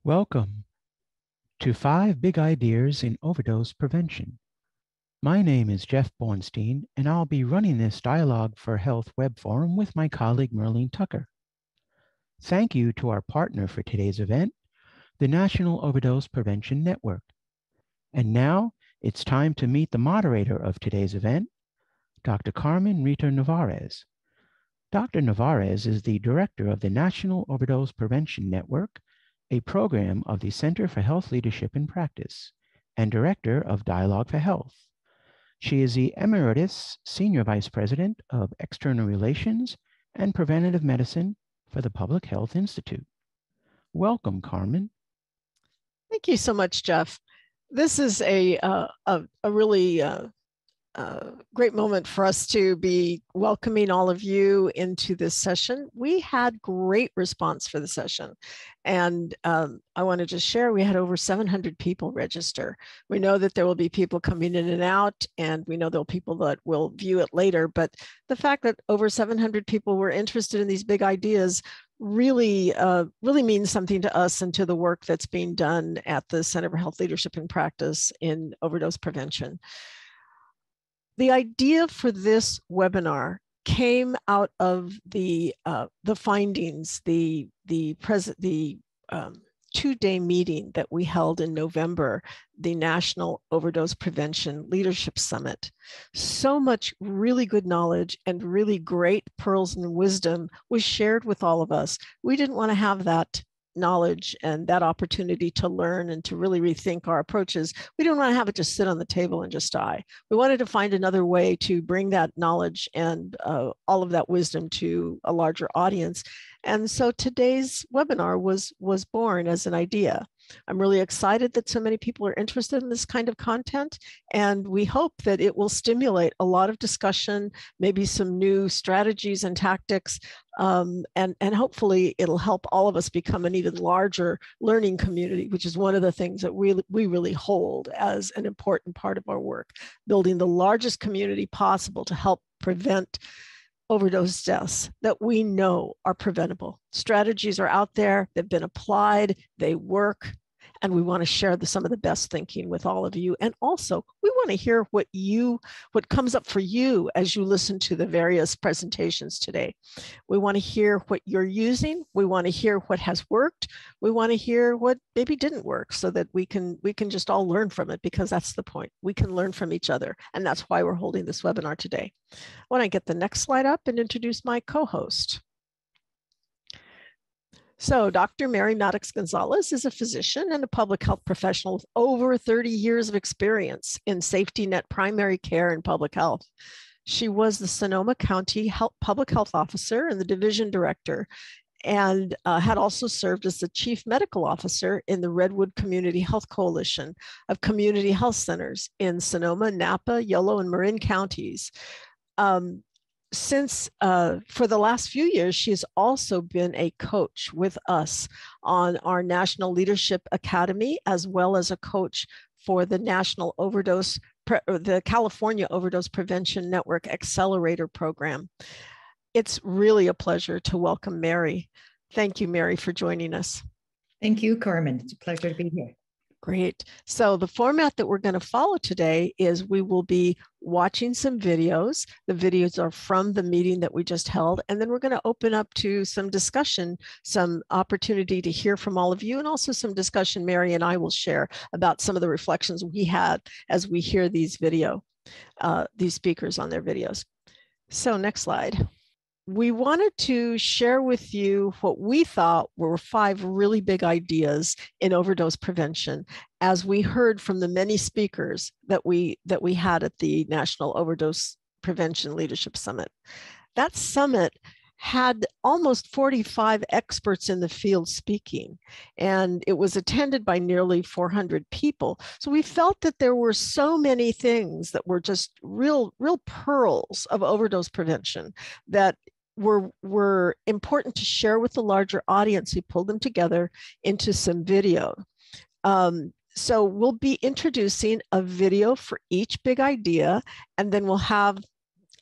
Welcome to 5 Big Ideas in Overdose Prevention. My name is Jeff Bornstein, and I'll be running this Dialogue for Health web forum with my colleague Merlene Tucker. Thank you to our partner for today's event, the National Overdose Prevention Network. And now it's time to meet the moderator of today's event, Dr. Carmen Rita Nevarez. Dr. Nevarez is the director of the National Overdose Prevention Network, a program of the Center for Health Leadership and Practice, and director of Dialogue for Health. She is the Emeritus Senior Vice President of External Relations and Preventative Medicine for the Public Health Institute. Welcome, Carmen. Thank you so much, Jeff. This is a really great moment for us to be welcoming all of you into this session. We had great response for the session. And I want to just share, we had over 700 people register. We know that there will be people coming in and out, and we know there'll be people that will view it later. But the fact that over 700 people were interested in these big ideas really means something to us and to the work that's being done at the Center for Health Leadership and Practice in overdose prevention. The idea for this webinar came out of the findings, the 2-day meeting that we held in November, the National Overdose Prevention Leadership Summit. So much really good knowledge and really great pearls and wisdom was shared with all of us. We didn't want to have that knowledge and that opportunity to learn and to really rethink our approaches. We didn't want to have it just sit on the table and just die. We wanted to find another way to bring that knowledge and all of that wisdom to a larger audience. And so today's webinar was born as an idea. I'm really excited that so many people are interested in this kind of content, and we hope that it will stimulate a lot of discussion, maybe some new strategies and tactics, and hopefully it'll help all of us become an even larger learning community, which is one of the things that we really hold as an important part of our work, building the largest community possible to help prevent overdose deaths that we know are preventable. Strategies are out there, they've been applied, they work, and we want to share some of the best thinking with all of you. And also, we want to hear what comes up for you as you listen to the various presentations today. We want to hear what you're using. We want to hear what has worked. We want to hear what maybe didn't work, so that we can just all learn from it, because that's the point. We can learn from each other. And that's why we're holding this webinar today. I want to get the next slide up and introduce my co-host. So Dr. Mary Maddox Gonzalez is a physician and a public health professional with over 30 years of experience in safety net primary care and public health. She was the Sonoma County Public Health Officer and the Division Director, and had also served as the Chief Medical Officer in the Redwood Community Health Coalition of Community Health Centers in Sonoma, Napa, Yolo, and Marin counties. For the last few years, she has also been a coach with us on our National Leadership Academy, as well as a coach for the the California Overdose Prevention Network Accelerator Program. It's really a pleasure to welcome Mary. Thank you, Mary, for joining us. Thank you, Carmen. It's a pleasure to be here. Great. So the format that we're going to follow today is we will be watching some videos. The videos are from the meeting that we just held, and then we're going to open up to some discussion, some opportunity to hear from all of you, and also some discussion Mary and I will share about some of the reflections we had as we hear these speakers on their videos. So next slide. We wanted to share with you what we thought were 5 really big ideas in overdose prevention, as we heard from the many speakers that we had at the National Overdose Prevention Leadership Summit. That summit had almost 45 experts in the field speaking, and it was attended by nearly 400 people. So we felt that there were so many things that were just real pearls of overdose prevention that were important to share with the larger audience. We pulled them together into some video. So we'll be introducing a video for each big idea, and then we'll have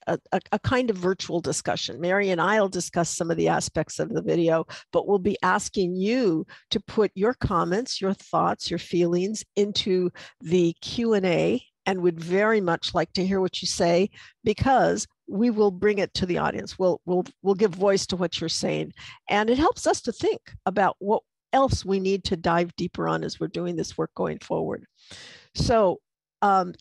a kind of virtual discussion. Mary and I will discuss some of the aspects of the video, but we'll be asking you to put your comments, your thoughts, your feelings into the Q&A, and would very much like to hear what you say, because we will bring it to the audience. We'll give voice to what you're saying, and it helps us to think about what else we need to dive deeper on as we're doing this work going forward. So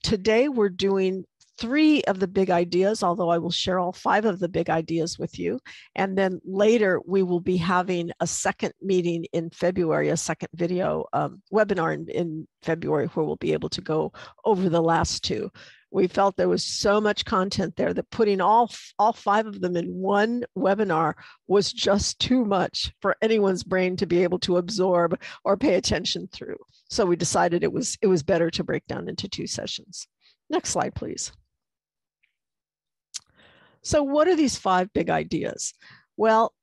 today we're doing 3 of the big ideas, although I will share all 5 of the big ideas with you. And then later we will be having a second meeting in February, a second video webinar in February, where we'll be able to go over the last 2. We felt there was so much content there that putting all 5 of them in one webinar was just too much for anyone's brain to be able to absorb or pay attention through. So we decided it was better to break down into 2 sessions. Next slide, please. So what are these 5 big ideas? Well,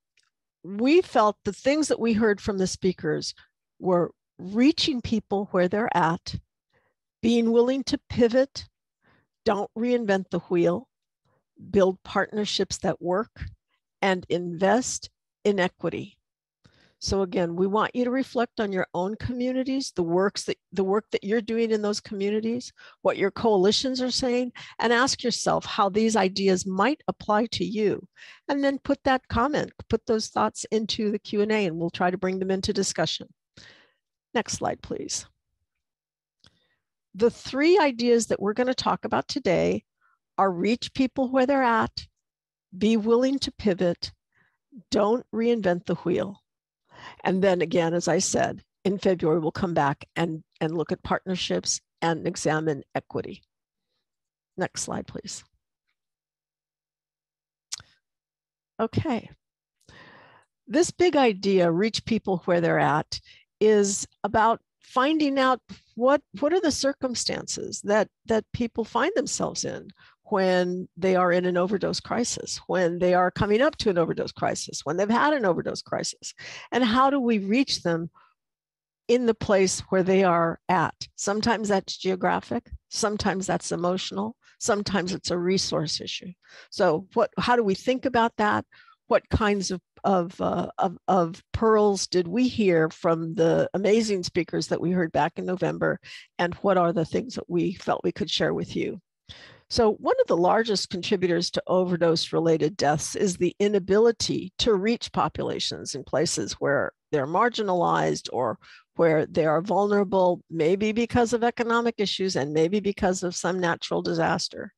we felt the things that we heard from the speakers were reaching people where they're at, being willing to pivot, don't reinvent the wheel, build partnerships that work, and invest in equity. So again, we want you to reflect on your own communities, the work that you're doing in those communities, what your coalitions are saying, and ask yourself how these ideas might apply to you. And then put that comment, put those thoughts into the Q&A, and we'll try to bring them into discussion. Next slide, please. The 3 ideas that we're going to talk about today are reach people where they're at, be willing to pivot, don't reinvent the wheel. And then again, as I said, in February, we'll come back and look at partnerships and examine equity. Next slide, please. Okay. This big idea, reach people where they're at, is about finding out what are the circumstances that people find themselves in when they are in an overdose crisis, when they are coming up to an overdose crisis, when they've had an overdose crisis, and how do we reach them in the place where they are at? Sometimes that's geographic, sometimes that's emotional, sometimes it's a resource issue. So how do we think about that? What kinds of pearls did we hear from the amazing speakers that we heard back in November? And what are the things that we felt we could share with you? So one of the largest contributors to overdose-related deaths is the inability to reach populations in places where they're marginalized or where they are vulnerable, maybe because of economic issues and maybe because of some natural disaster.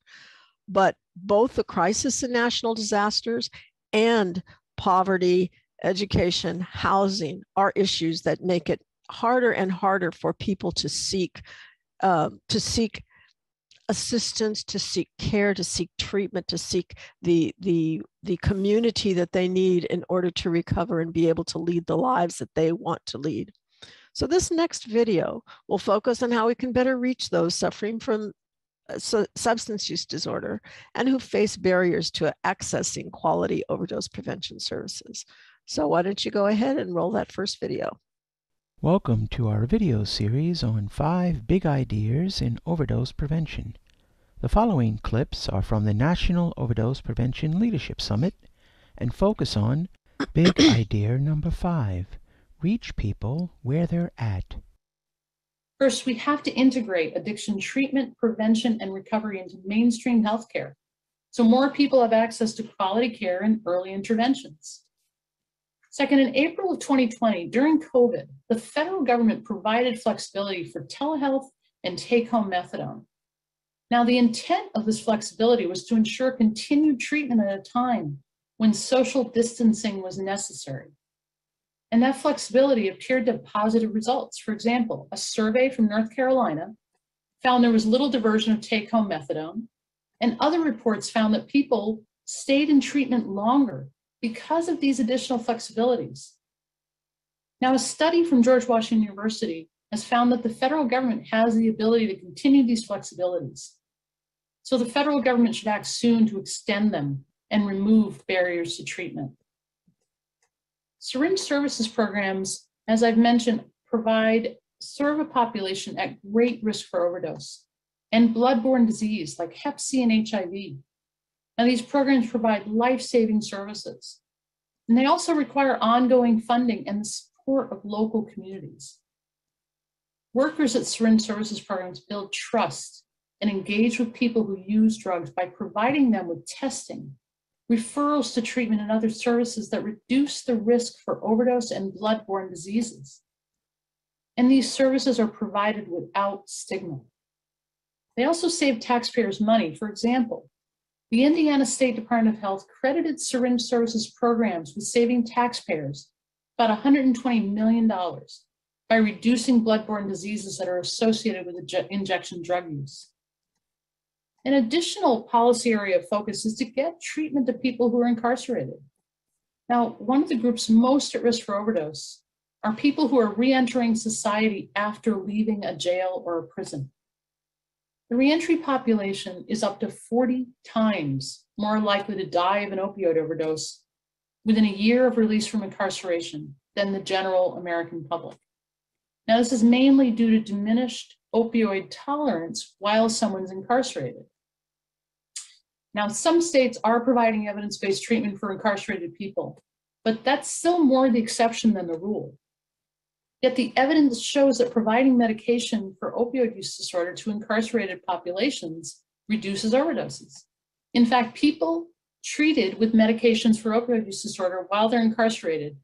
But both the crisis and national disasters and poverty, education, housing are issues that make it harder and harder for people to seek assistance, to seek care, to seek treatment, to seek the community that they need in order to recover and be able to lead the lives that they want to lead. So this next video will focus on how we can better reach those suffering from substance use disorder and who face barriers to accessing quality overdose prevention services. So why don't you go ahead and roll that first video. Welcome to our video series on 5 big ideas in overdose prevention. The following clips are from the National Overdose Prevention Leadership Summit and focus on big idea number 5, reach people where they're at. First, we have to integrate addiction treatment, prevention, and recovery into mainstream healthcare, so more people have access to quality care and early interventions. Second, in April of 2020, during COVID, the federal government provided flexibility for telehealth and take-home methadone. Now, the intent of this flexibility was to ensure continued treatment at a time when social distancing was necessary. And that flexibility appeared to have positive results. For example, a survey from North Carolina found there was little diversion of take-home methadone, and other reports found that people stayed in treatment longer because of these additional flexibilities. Now, a study from George Washington University has found that the federal government has the ability to continue these flexibilities. So the federal government should act soon to extend them and remove barriers to treatment. Syringe services programs, as I've mentioned, serve a population at great risk for overdose and bloodborne disease like Hep C and HIV. Now, these programs provide life-saving services, and they also require ongoing funding and the support of local communities. Workers at syringe services programs build trust and engage with people who use drugs by providing them with testing, referrals to treatment, and other services that reduce the risk for overdose and blood-borne diseases. And these services are provided without stigma. They also save taxpayers money. For example, the Indiana State Department of Health credited syringe services programs with saving taxpayers about $120 million by reducing blood-borne diseases that are associated with injection drug use. An additional policy area of focus is to get treatment to people who are incarcerated. Now, one of the groups most at risk for overdose are people who are re-entering society after leaving a jail or a prison. The reentry population is up to 40 times more likely to die of an opioid overdose within a year of release from incarceration than the general American public. Now, this is mainly due to diminished opioid tolerance while someone's incarcerated. Now, some states are providing evidence-based treatment for incarcerated people, but that's still more the exception than the rule. Yet the evidence shows that providing medication for opioid use disorder to incarcerated populations reduces overdoses. In fact, people treated with medications for opioid use disorder while they're incarcerated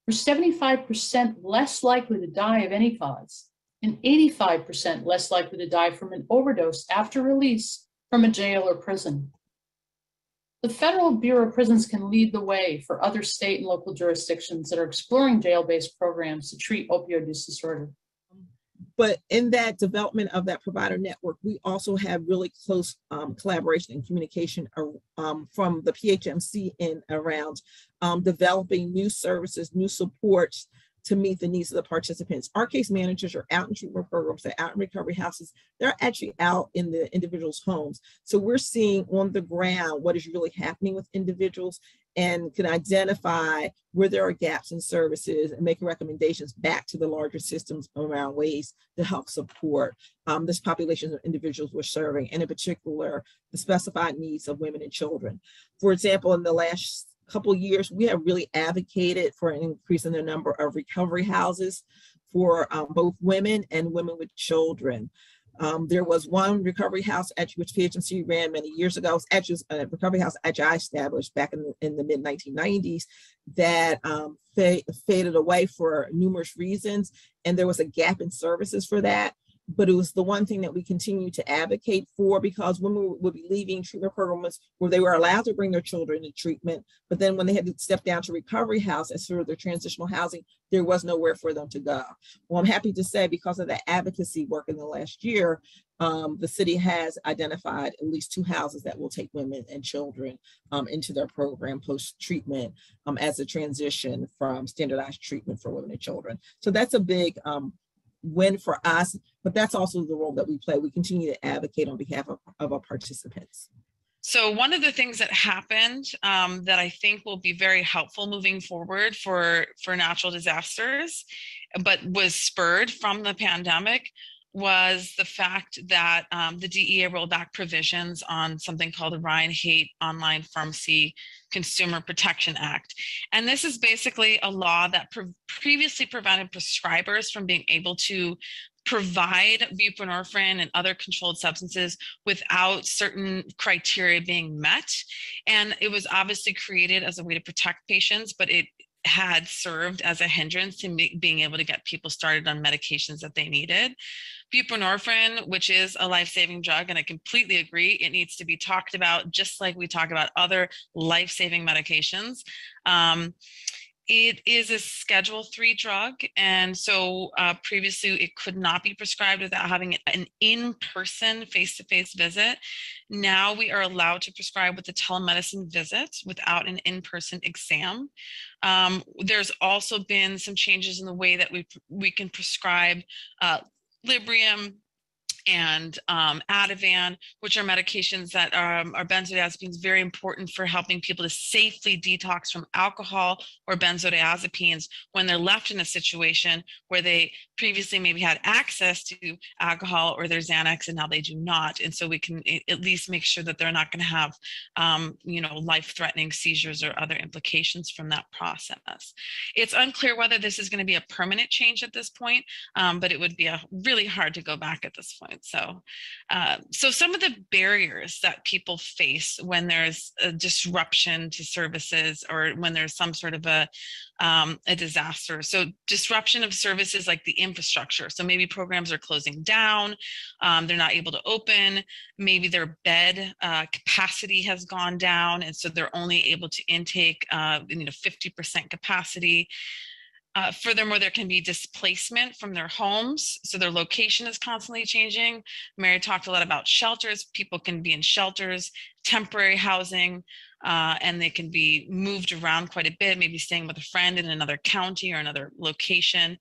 were 75% less likely to die of any cause and 85% less likely to die from an overdose after release from a jail or prison. The Federal Bureau of Prisons can lead the way for other state and local jurisdictions that are exploring jail-based programs to treat opioid use disorder. But in that development of that provider network, we also have really close collaboration and communication from the PHMC in around developing new services, new supports to meet the needs of the participants. Our case managers are out in treatment programs, they're out in recovery houses, they're actually out in the individuals' homes. So we're seeing on the ground what is really happening with individuals and can identify where there are gaps in services and make recommendations back to the larger systems around ways to help support this population of individuals we're serving, and in particular, the specified needs of women and children. For example, in the last couple of years, we have really advocated for an increase in the number of recovery houses for both women and women with children. There was one recovery house actually, which PHMC ran many years ago. It's actually a recovery house actually I established back in the mid 1990s that faded away for numerous reasons, and there was a gap in services for that. But it was the one thing that we continue to advocate for, because women would be leaving treatment programs where they were allowed to bring their children to treatment, but then when they had to step down to recovery house as sort of their transitional housing, there was nowhere for them to go. Well, I'm happy to say, because of the advocacy work in the last year, the city has identified at least 2 houses that will take women and children into their program post-treatment as a transition from standardized treatment for women and children. So that's a big win for us, but that's also the role that we play. We continue to advocate on behalf of our participants. So one of the things that happened that I think will be very helpful moving forward for natural disasters, but was spurred from the pandemic, was the fact that the DEA rolled back provisions on something called the Ryan Haight Online Pharmacy Consumer Protection Act. And this is basically a law that previously prevented prescribers from being able to provide buprenorphine and other controlled substances without certain criteria being met. And it was obviously created as a way to protect patients, but it had served as a hindrance to being able to get people started on medications that they needed. Buprenorphine, which is a life-saving drug, and I completely agree, it needs to be talked about just like we talk about other life-saving medications. It is a Schedule III drug, and so previously it could not be prescribed without having an in-person, face-to-face visit. Now we are allowed to prescribe with a telemedicine visit without an in-person exam. There's also been some changes in the way that we can prescribe Librium and Ativan, which are medications that are benzodiazepines, very important for helping people to safely detox from alcohol or benzodiazepines when they're left in a situation where they previously maybe had access to alcohol or their Xanax and now they do not. And so we can at least make sure that they're not going to have, life-threatening seizures or other implications from that process. It's unclear whether this is going to be a permanent change at this point, but it would be really hard to go back at this point. So some of the barriers that people face when there's a disruption to services or when there's some sort of a disaster. So disruption of services like the infrastructure. So maybe programs are closing down, they're not able to open, maybe their bed capacity has gone down, and so they're only able to intake 50% capacity. Furthermore, there can be displacement from their homes. So their location is constantly changing. Mary talked a lot about shelters. People can be in shelters, temporary housing, and they can be moved around quite a bit, maybe staying with a friend in another county or another location.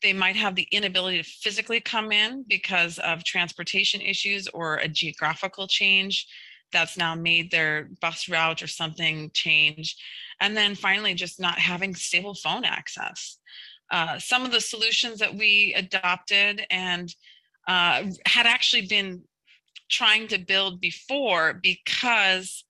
They might have the inability to physically come in because of transportation issues or a geographical change that's now made their bus route or something change. And then finally, just not having stable phone access. Some of the solutions that we adopted and had actually been trying to build before, because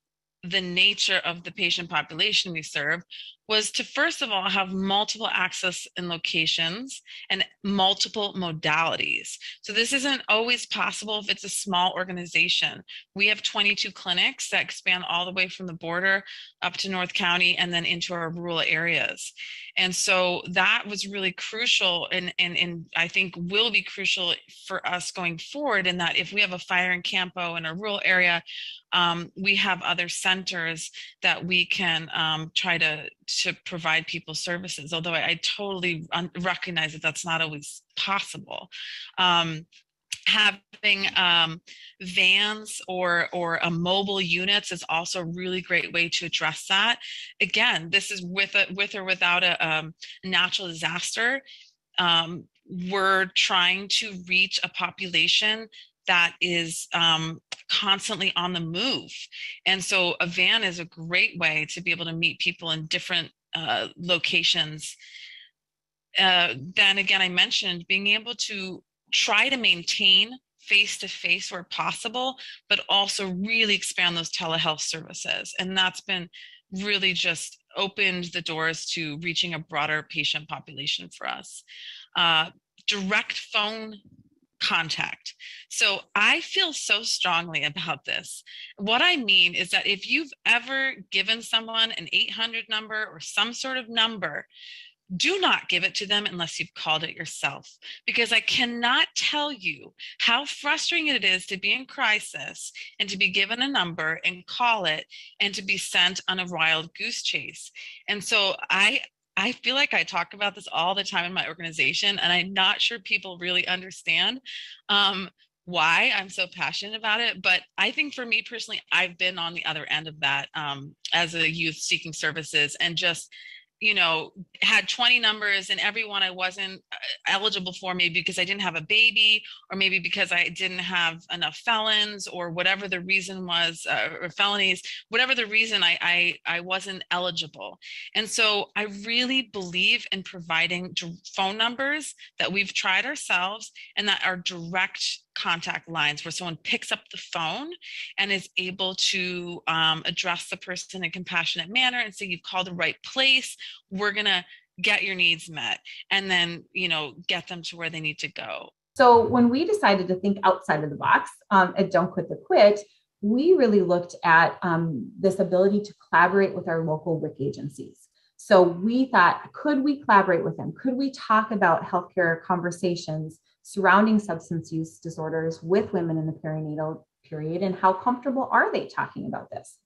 the nature of the patient population we serve was to, first of all, have multiple access and locations and multiple modalities. So this isn't always possible if it's a small organization. We have 22 clinics that expand all the way from the border up to North County and then into our rural areas. And so that was really crucial and I think will be crucial for us going forward, in that if we have a fire in Campo in a rural area, we have other centers that we can try to provide people services, although I totally recognize that that's not always possible. Having vans or mobile units is also a really great way to address that. Again, this is with or without a natural disaster. We're trying to reach a population that is constantly on the move. And so a van is a great way to be able to meet people in different locations. Then again, I mentioned being able to try to maintain face-to-face where possible, but also really expand those telehealth services. And that's been really just opened the doors to reaching a broader patient population for us. Direct phone contact. So I feel so strongly about this. What I mean is that if you've ever given someone an 800 number or some sort of number, do not give it to them unless you've called it yourself, because I cannot tell you how frustrating it is to be in crisis and to be given a number and call it and to be sent on a wild goose chase. And so I feel like I talk about this all the time in my organization, and I'm not sure people really understand why I'm so passionate about it. But I think for me personally, I've been on the other end of that as a youth seeking services, and just had 20 numbers, and every one I wasn't eligible for, maybe because I didn't have a baby, or maybe because I didn't have enough felons, or whatever the reason was, or felonies, whatever the reason, I wasn't eligible. And so I really believe in providing phone numbers that we've tried ourselves and that are direct contact lines, where someone picks up the phone and is able to address the person in a compassionate manner and say, you've called the right place, we're gonna get your needs met, and then get them to where they need to go. So when we decided to think outside of the box at Don't Quit the Quit, we really looked at this ability to collaborate with our local WIC agencies. So we thought, could we collaborate with them? Could we talk about healthcare conversations surrounding substance use disorders with women in the perinatal period, and how comfortable are they talking about this?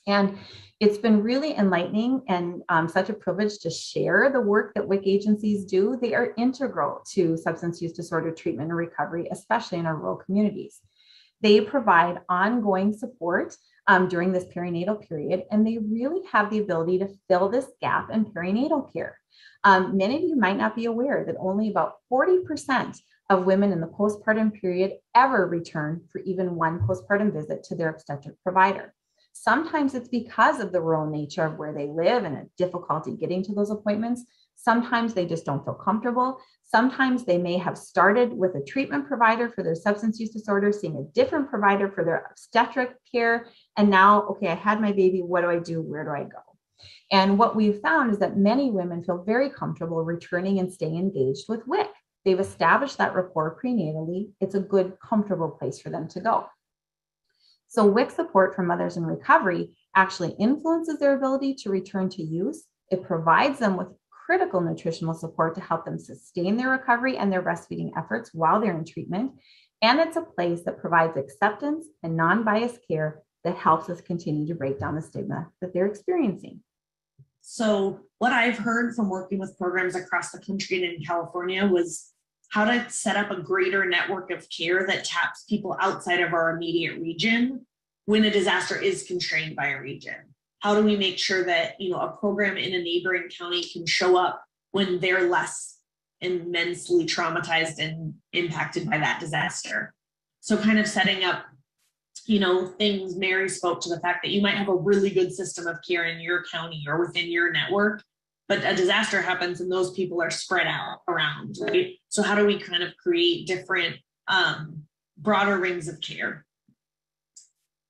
And it's been really enlightening and such a privilege to share the work that WIC agencies do. They are integral to substance use disorder treatment and recovery, especially in our rural communities. They provide ongoing support during this perinatal period, and they really have the ability to fill this gap in perinatal care. Many of you might not be aware that only about 40% of women in the postpartum period ever return for even one postpartum visit to their obstetric provider. Sometimes it's because of the rural nature of where they live and a difficulty getting to those appointments. Sometimes they just don't feel comfortable. Sometimes they may have started with a treatment provider for their substance use disorder, seeing a different provider for their obstetric care. And now, okay, I had my baby. What do I do? Where do I go? And what we've found is that many women feel very comfortable returning and staying engaged with WIC. They've established that rapport prenatally. It's a good, comfortable place for them to go. So WIC support for mothers in recovery actually influences their ability to return to use. It provides them with critical nutritional support to help them sustain their recovery and their breastfeeding efforts while they're in treatment. And it's a place that provides acceptance and non-biased care that helps us continue to break down the stigma that they're experiencing. So what I've heard from working with programs across the country and in California was how to set up a greater network of care that taps people outside of our immediate region when a disaster is constrained by a region. How do we make sure that, you know, a program in a neighboring county can show up when they're less immensely traumatized and impacted by that disaster? So kind of setting up, you know, things. Mary spoke to the fact that you might have a really good system of care in your county or within your network, but a disaster happens and those people are spread out around, right? So how do we kind of create different, broader rings of care?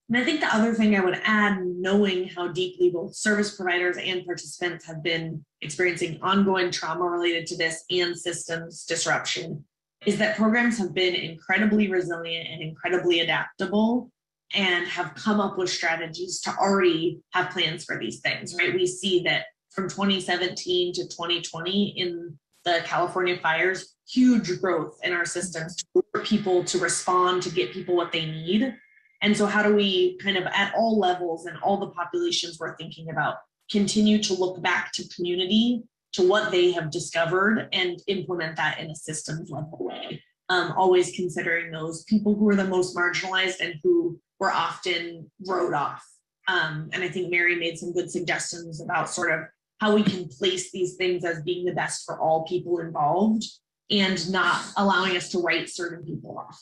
And I think the other thing I would add, knowing how deeply both service providers and participants have been experiencing ongoing trauma related to this and systems disruption, is that programs have been incredibly resilient and incredibly adaptable and have come up with strategies to already have plans for these things, right? We see that from 2017 to 2020 in the California fires, huge growth in our systems for people to respond, to get people what they need. And so how do we kind of at all levels and all the populations we're thinking about continue to look back to community, to what they have discovered and implement that in a systems level way? Always considering those people who are the most marginalized and who were often wrote off. And I think Mary made some good suggestions about sort of how we can place these things as being the best for all people involved and not allowing us to write certain people off.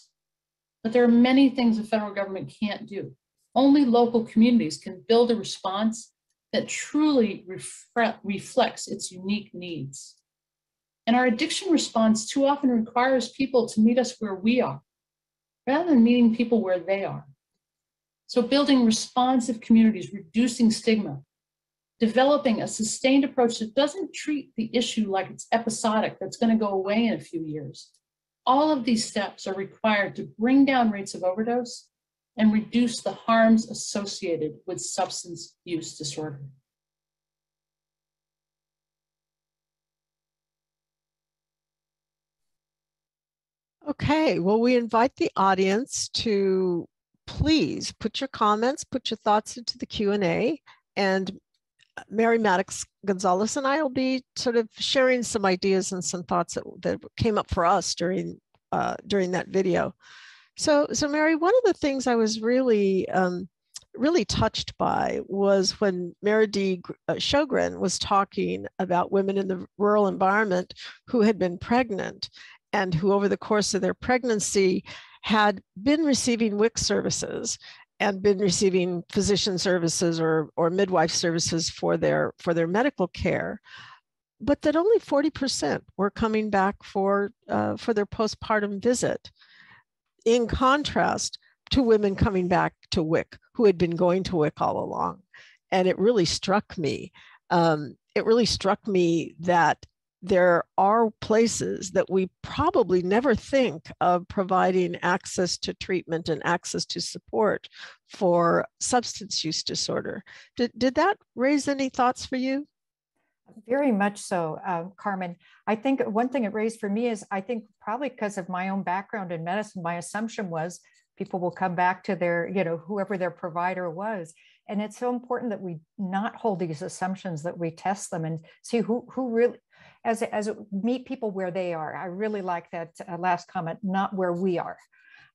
But there are many things the federal government can't do. Only local communities can build a response that truly reflects its unique needs. And our addiction response too often requires people to meet us where we are, rather than meeting people where they are. So building responsive communities, reducing stigma, developing a sustained approach that doesn't treat the issue like it's episodic, that's going to go away in a few years. All of these steps are required to bring down rates of overdose and reduce the harms associated with substance use disorder. Okay, well, we invite the audience to please put your comments, put your thoughts into the Q&A, and Mary, Maddox, Gonzalez, and I will be sort of sharing some ideas and some thoughts that came up for us during that video. So Mary, one of the things I was really touched by was when Mary D. Sjogren was talking about women in the rural environment who had been pregnant and who over the course of their pregnancy had been receiving WIC services and been receiving physician services or midwife services for their medical care, but that only 40% were coming back for their postpartum visit, in contrast to women coming back to WIC who had been going to WIC all along. And it really struck me. That there are places that we probably never think of providing access to treatment and access to support for substance use disorder. Did that raise any thoughts for you? Very much so, Carmen. I think one thing it raised for me is, I think probably because of my own background in medicine, my assumption was people will come back to their, whoever their provider was. And it's so important that we not hold these assumptions, that we test them and see who really, as meet people where they are. I really like that last comment, not where we are.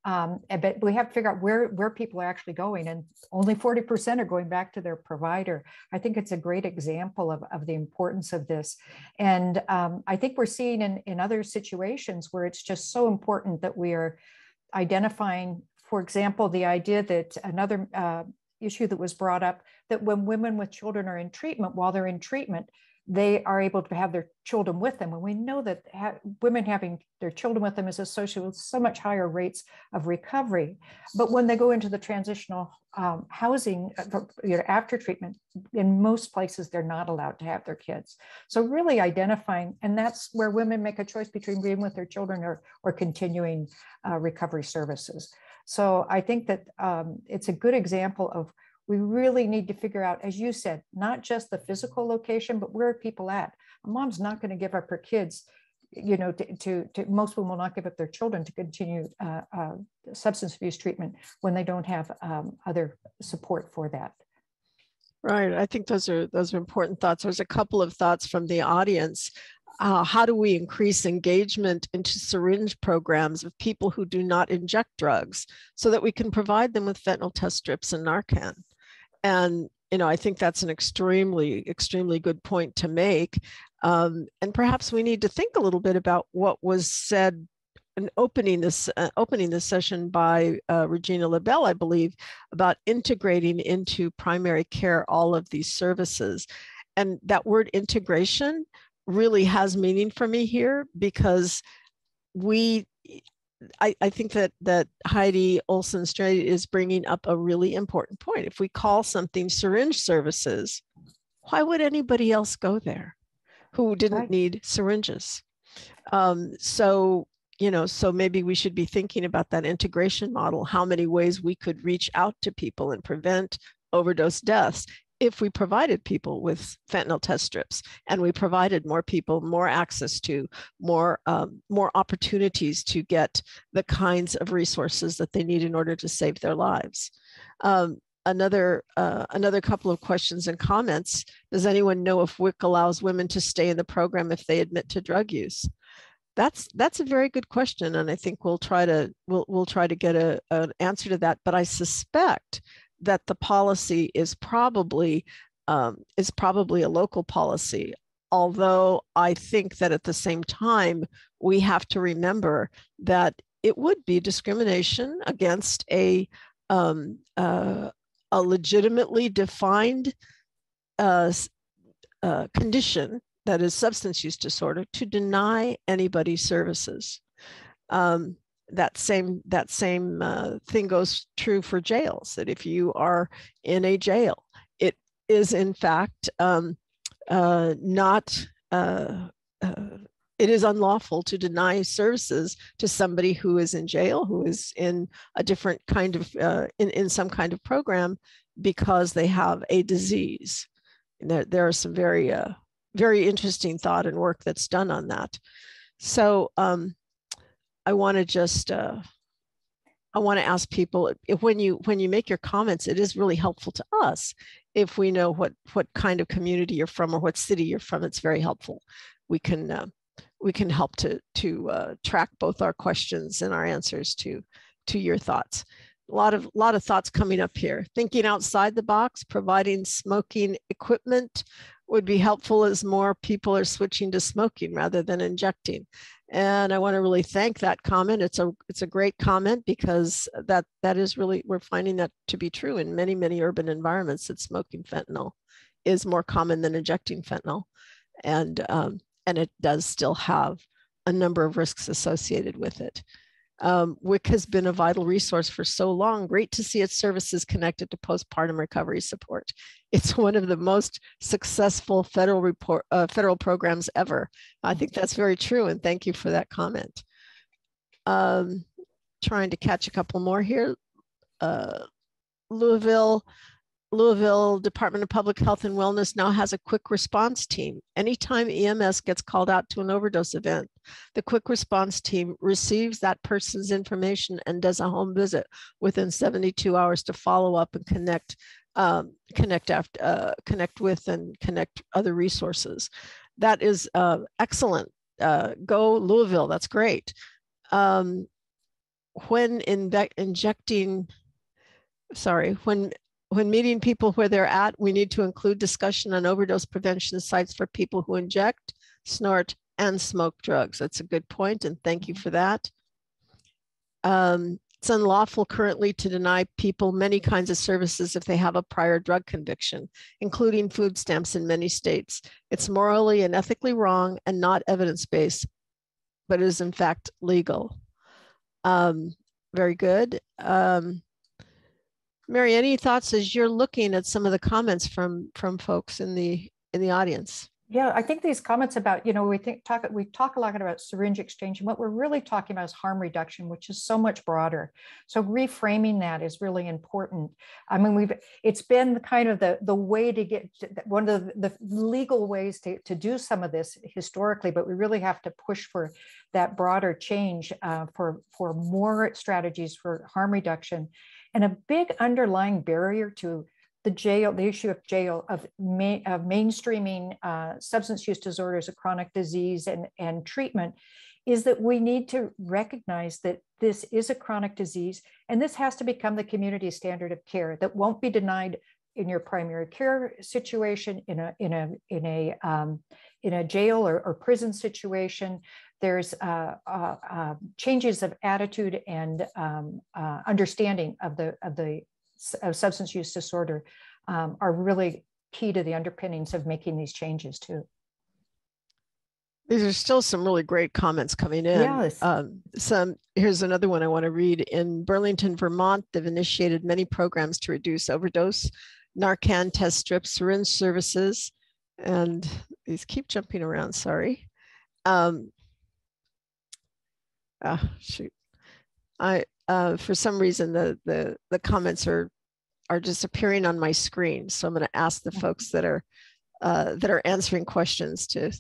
But we have to figure out where people are actually going, and only 40% are going back to their provider. I think it's a great example of the importance of this. And I think we're seeing in other situations where it's just so important that we are identifying, for example, the idea that another issue that was brought up, that when women with children are in treatment, while they're in treatment, they are able to have their children with them. And we know that women having their children with them is associated with so much higher rates of recovery. But when they go into the transitional housing after treatment, in most places, they're not allowed to have their kids. So really identifying, and that's where women make a choice between being with their children or continuing recovery services. So I think that it's a good example of, we really need to figure out, as you said, not just the physical location, but where are people at? A mom's not going to give up her kids, most women will not give up their children to continue substance abuse treatment when they don't have other support for that. Right. I think those are important thoughts. There's a couple of thoughts from the audience. How do we increase engagement into syringe programs of people who do not inject drugs so that we can provide them with fentanyl test strips and Narcan? And, I think that's an extremely good point to make. And perhaps we need to think a little bit about what was said in opening this session by Regina LaBelle, I believe, about integrating into primary care all of these services. And that word integration really has meaning for me here, because I think that Heidi Olsen-Strait is bringing up a really important point. If we call something syringe services, why would anybody else go there who didn't need syringes? So maybe we should be thinking about that integration model, how many ways we could reach out to people and prevent overdose deaths if we provided people with fentanyl test strips, and we provided more people more access to more opportunities to get the kinds of resources that they need in order to save their lives. Another couple of questions and comments. Does anyone know if WIC allows women to stay in the program if they admit to drug use? That's a very good question, and I think we'll try to get an answer to that. But I suspect that the policy is probably a local policy. Although I think that at the same time, we have to remember that it would be discrimination against a legitimately defined condition, that is substance use disorder, to deny anybody services. That same thing goes true for jails, that if you are in a jail, it is in fact it is unlawful to deny services to somebody who is in jail, who is in a different kind of, in some kind of program, because they have a disease. And there are some very interesting thought and work that's done on that. So I want to ask people, if when you make your comments, it is really helpful to us if we know what kind of community you're from or what city you're from. It's very helpful. We can help to track both our questions and our answers to your thoughts. A lot of thoughts coming up here. Thinking outside the box, providing smoking equipment would be helpful as more people are switching to smoking rather than injecting. And I want to really thank that comment. It's a great comment, because that is really, we're finding that to be true in many, many urban environments, that smoking fentanyl is more common than injecting fentanyl. And it does still have a number of risks associated with it. WIC has been a vital resource for so long. Great to see its services connected to postpartum recovery support. It's one of the most successful federal programs ever. I think that's very true, and thank you for that comment. Trying to catch a couple more here. Louisville Department of Public Health and Wellness now has a quick response team. Anytime EMS gets called out to an overdose event, the quick response team receives that person's information and does a home visit within 72 hours to follow up and connect with and connect other resources. That is excellent. Go Louisville, that's great. when meeting people where they're at, we need to include discussion on overdose prevention sites for people who inject, snort, and smoke drugs. That's a good point, and thank you for that. It's unlawful currently to deny people many kinds of services if they have a prior drug conviction, including food stamps in many states. It's morally and ethically wrong and not evidence-based, but is in fact legal. Very good. Mary, any thoughts as you're looking at some of the comments from folks in the audience? Yeah, I think these comments about, we talk a lot about syringe exchange, and what we're really talking about is harm reduction, which is so much broader. So reframing that is really important. I mean, it's been kind of the way to get one of the legal ways to do some of this historically, but we really have to push for that broader change for more strategies for harm reduction. And a big underlying barrier to the issue of mainstreaming substance use disorders, a chronic disease, and treatment, is that we need to recognize that this is a chronic disease, and this has to become the community standard of care that won't be denied in your primary care situation, in a jail or prison situation. There's changes of attitude and understanding of substance use disorder are really key to the underpinnings of making these changes too. These are still some really great comments coming in. Yes. Here's another one I want to read. In Burlington, Vermont, they've initiated many programs to reduce overdose, Narcan test strips, syringe services, and these keep jumping around, sorry. Shoot. For some reason, the comments are disappearing on my screen. So I'm going to ask the folks that are answering questions to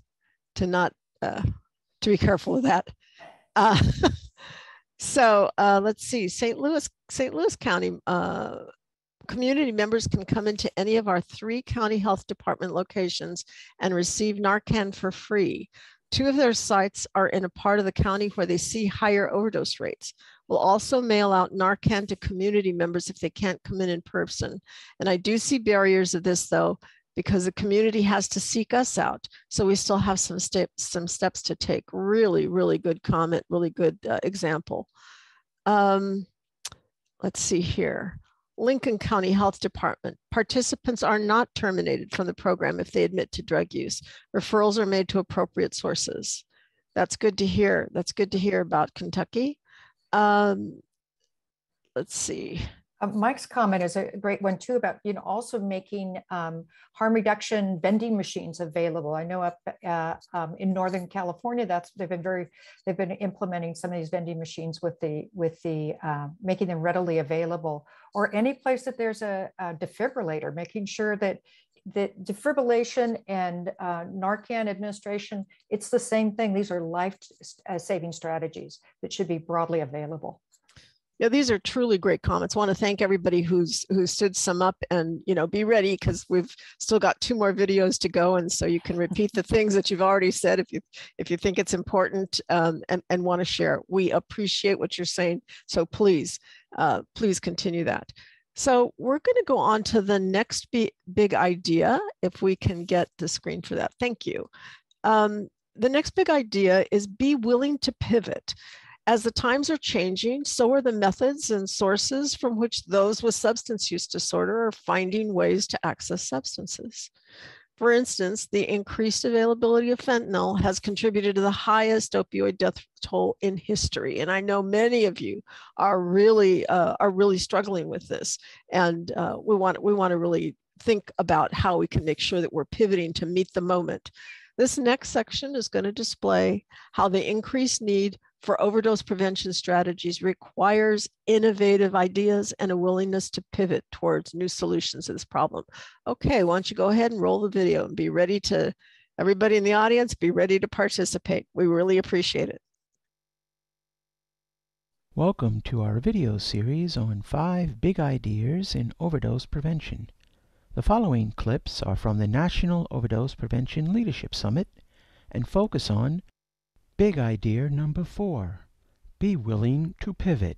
be careful of that. So let's see. St. Louis County community members can come into any of our 3 county health department locations and receive Narcan for free. 2 of their sites are in a part of the county where they see higher overdose rates. We'll also mail out Narcan to community members if they can't come in person. And I do see barriers of this though, because the community has to seek us out. So we still have some steps to take. Really, really good comment, really good example. Let's see here. Lincoln County Health Department. Participants are not terminated from the program if they admit to drug use. Referrals are made to appropriate sources. That's good to hear. That's good to hear about Kentucky. Let's see. Mike's comment is a great one too about also making harm reduction vending machines available. I know up in Northern California they've been implementing some of these vending machines with the making them readily available, or any place that there's a defibrillator, making sure that defibrillation and Narcan administration, it's the same thing. These are life-saving strategies that should be broadly available. Yeah, these are truly great comments. I want to thank everybody who stood some up, and be ready because we've still got 2 more videos to go, and so you can repeat the things that you've already said if you think it's important and want to share. We appreciate what you're saying, so please continue that. So we're going to go on to the next big idea, if we can get the screen for that. Thank you. The next big idea is be willing to pivot. As the times are changing, so are the methods and sources from which those with substance use disorder are finding ways to access substances. For instance, the increased availability of fentanyl has contributed to the highest opioid death toll in history. And I know many of you are really struggling with this. And we want to really think about how we can make sure that we're pivoting to meet the moment. This next section is going to display how the increased need for overdose prevention strategies requires innovative ideas and a willingness to pivot towards new solutions to this problem. Okay, why don't you go ahead and roll the video and be ready to, everybody in the audience, be ready to participate. We really appreciate it. Welcome to our video series on 5 big ideas in overdose prevention. The following clips are from the National Overdose Prevention Leadership Summit and focus on big idea number 4, be willing to pivot.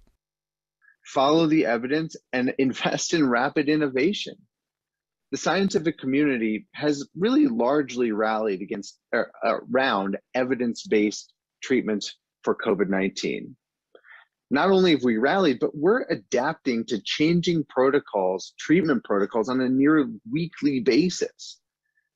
follow the evidence, and invest in rapid innovation. The scientific community has really largely rallied around evidence-based treatments for COVID-19. Not only have we rallied, but we're adapting to changing protocols, treatment protocols, on a near weekly basis.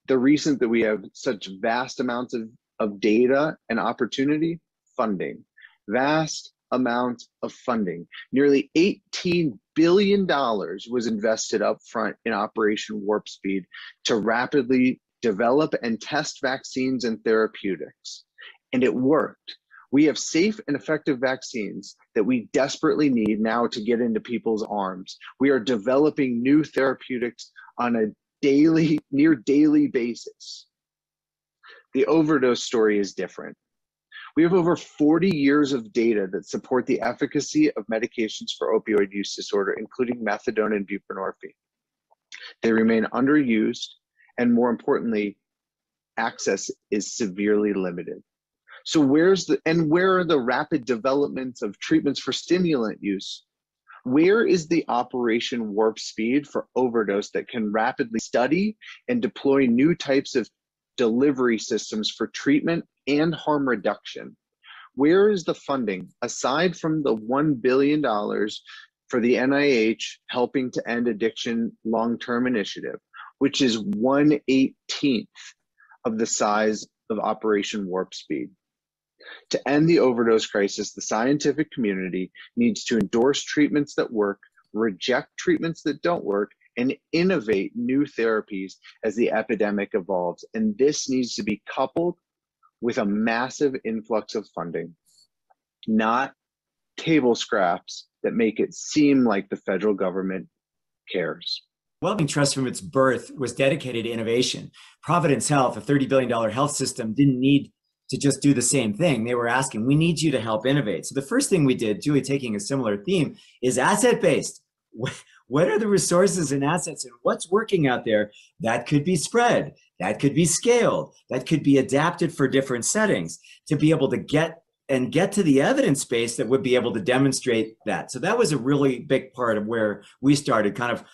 The reason that we have such vast amounts of data and opportunity, funding, vast amounts of funding. Nearly $18 billion was invested up front in Operation Warp Speed to rapidly develop and test vaccines and therapeutics. And it worked. We have safe and effective vaccines that we desperately need now to get into people's arms. We are developing new therapeutics on a near daily basis. The overdose story is different. We have over 40 years of data that support the efficacy of medications for opioid use disorder, including methadone and buprenorphine. They remain underused, and more importantly, access is severely limited. So where are the rapid developments of treatments for stimulant use? Where is the Operation Warp Speed for overdose that can rapidly study and deploy new types of delivery systems for treatment and harm reduction? Where is the funding, aside from the $1 billion for the NIH Helping to End Addiction Long-Term Initiative, which is 1/18 of the size of Operation Warp Speed? To end the overdose crisis, the scientific community needs to endorse treatments that work, reject treatments that don't work, and innovate new therapies as the epidemic evolves. And this needs to be coupled with a massive influx of funding, not table scraps that make it seem like the federal government cares. Wellbeing Trust from its birth was dedicated to innovation. Providence Health, a $30 billion health system, didn't need to just do the same thing. They were asking, we need you to help innovate. So the first thing we did, Julie taking a similar theme, is asset-based. What are the resources and assets and what's working out there that could be spread, that could be scaled, that could be adapted for different settings to be able to get to the evidence base that would be able to demonstrate that. So that was a really big part of where we started, kind of,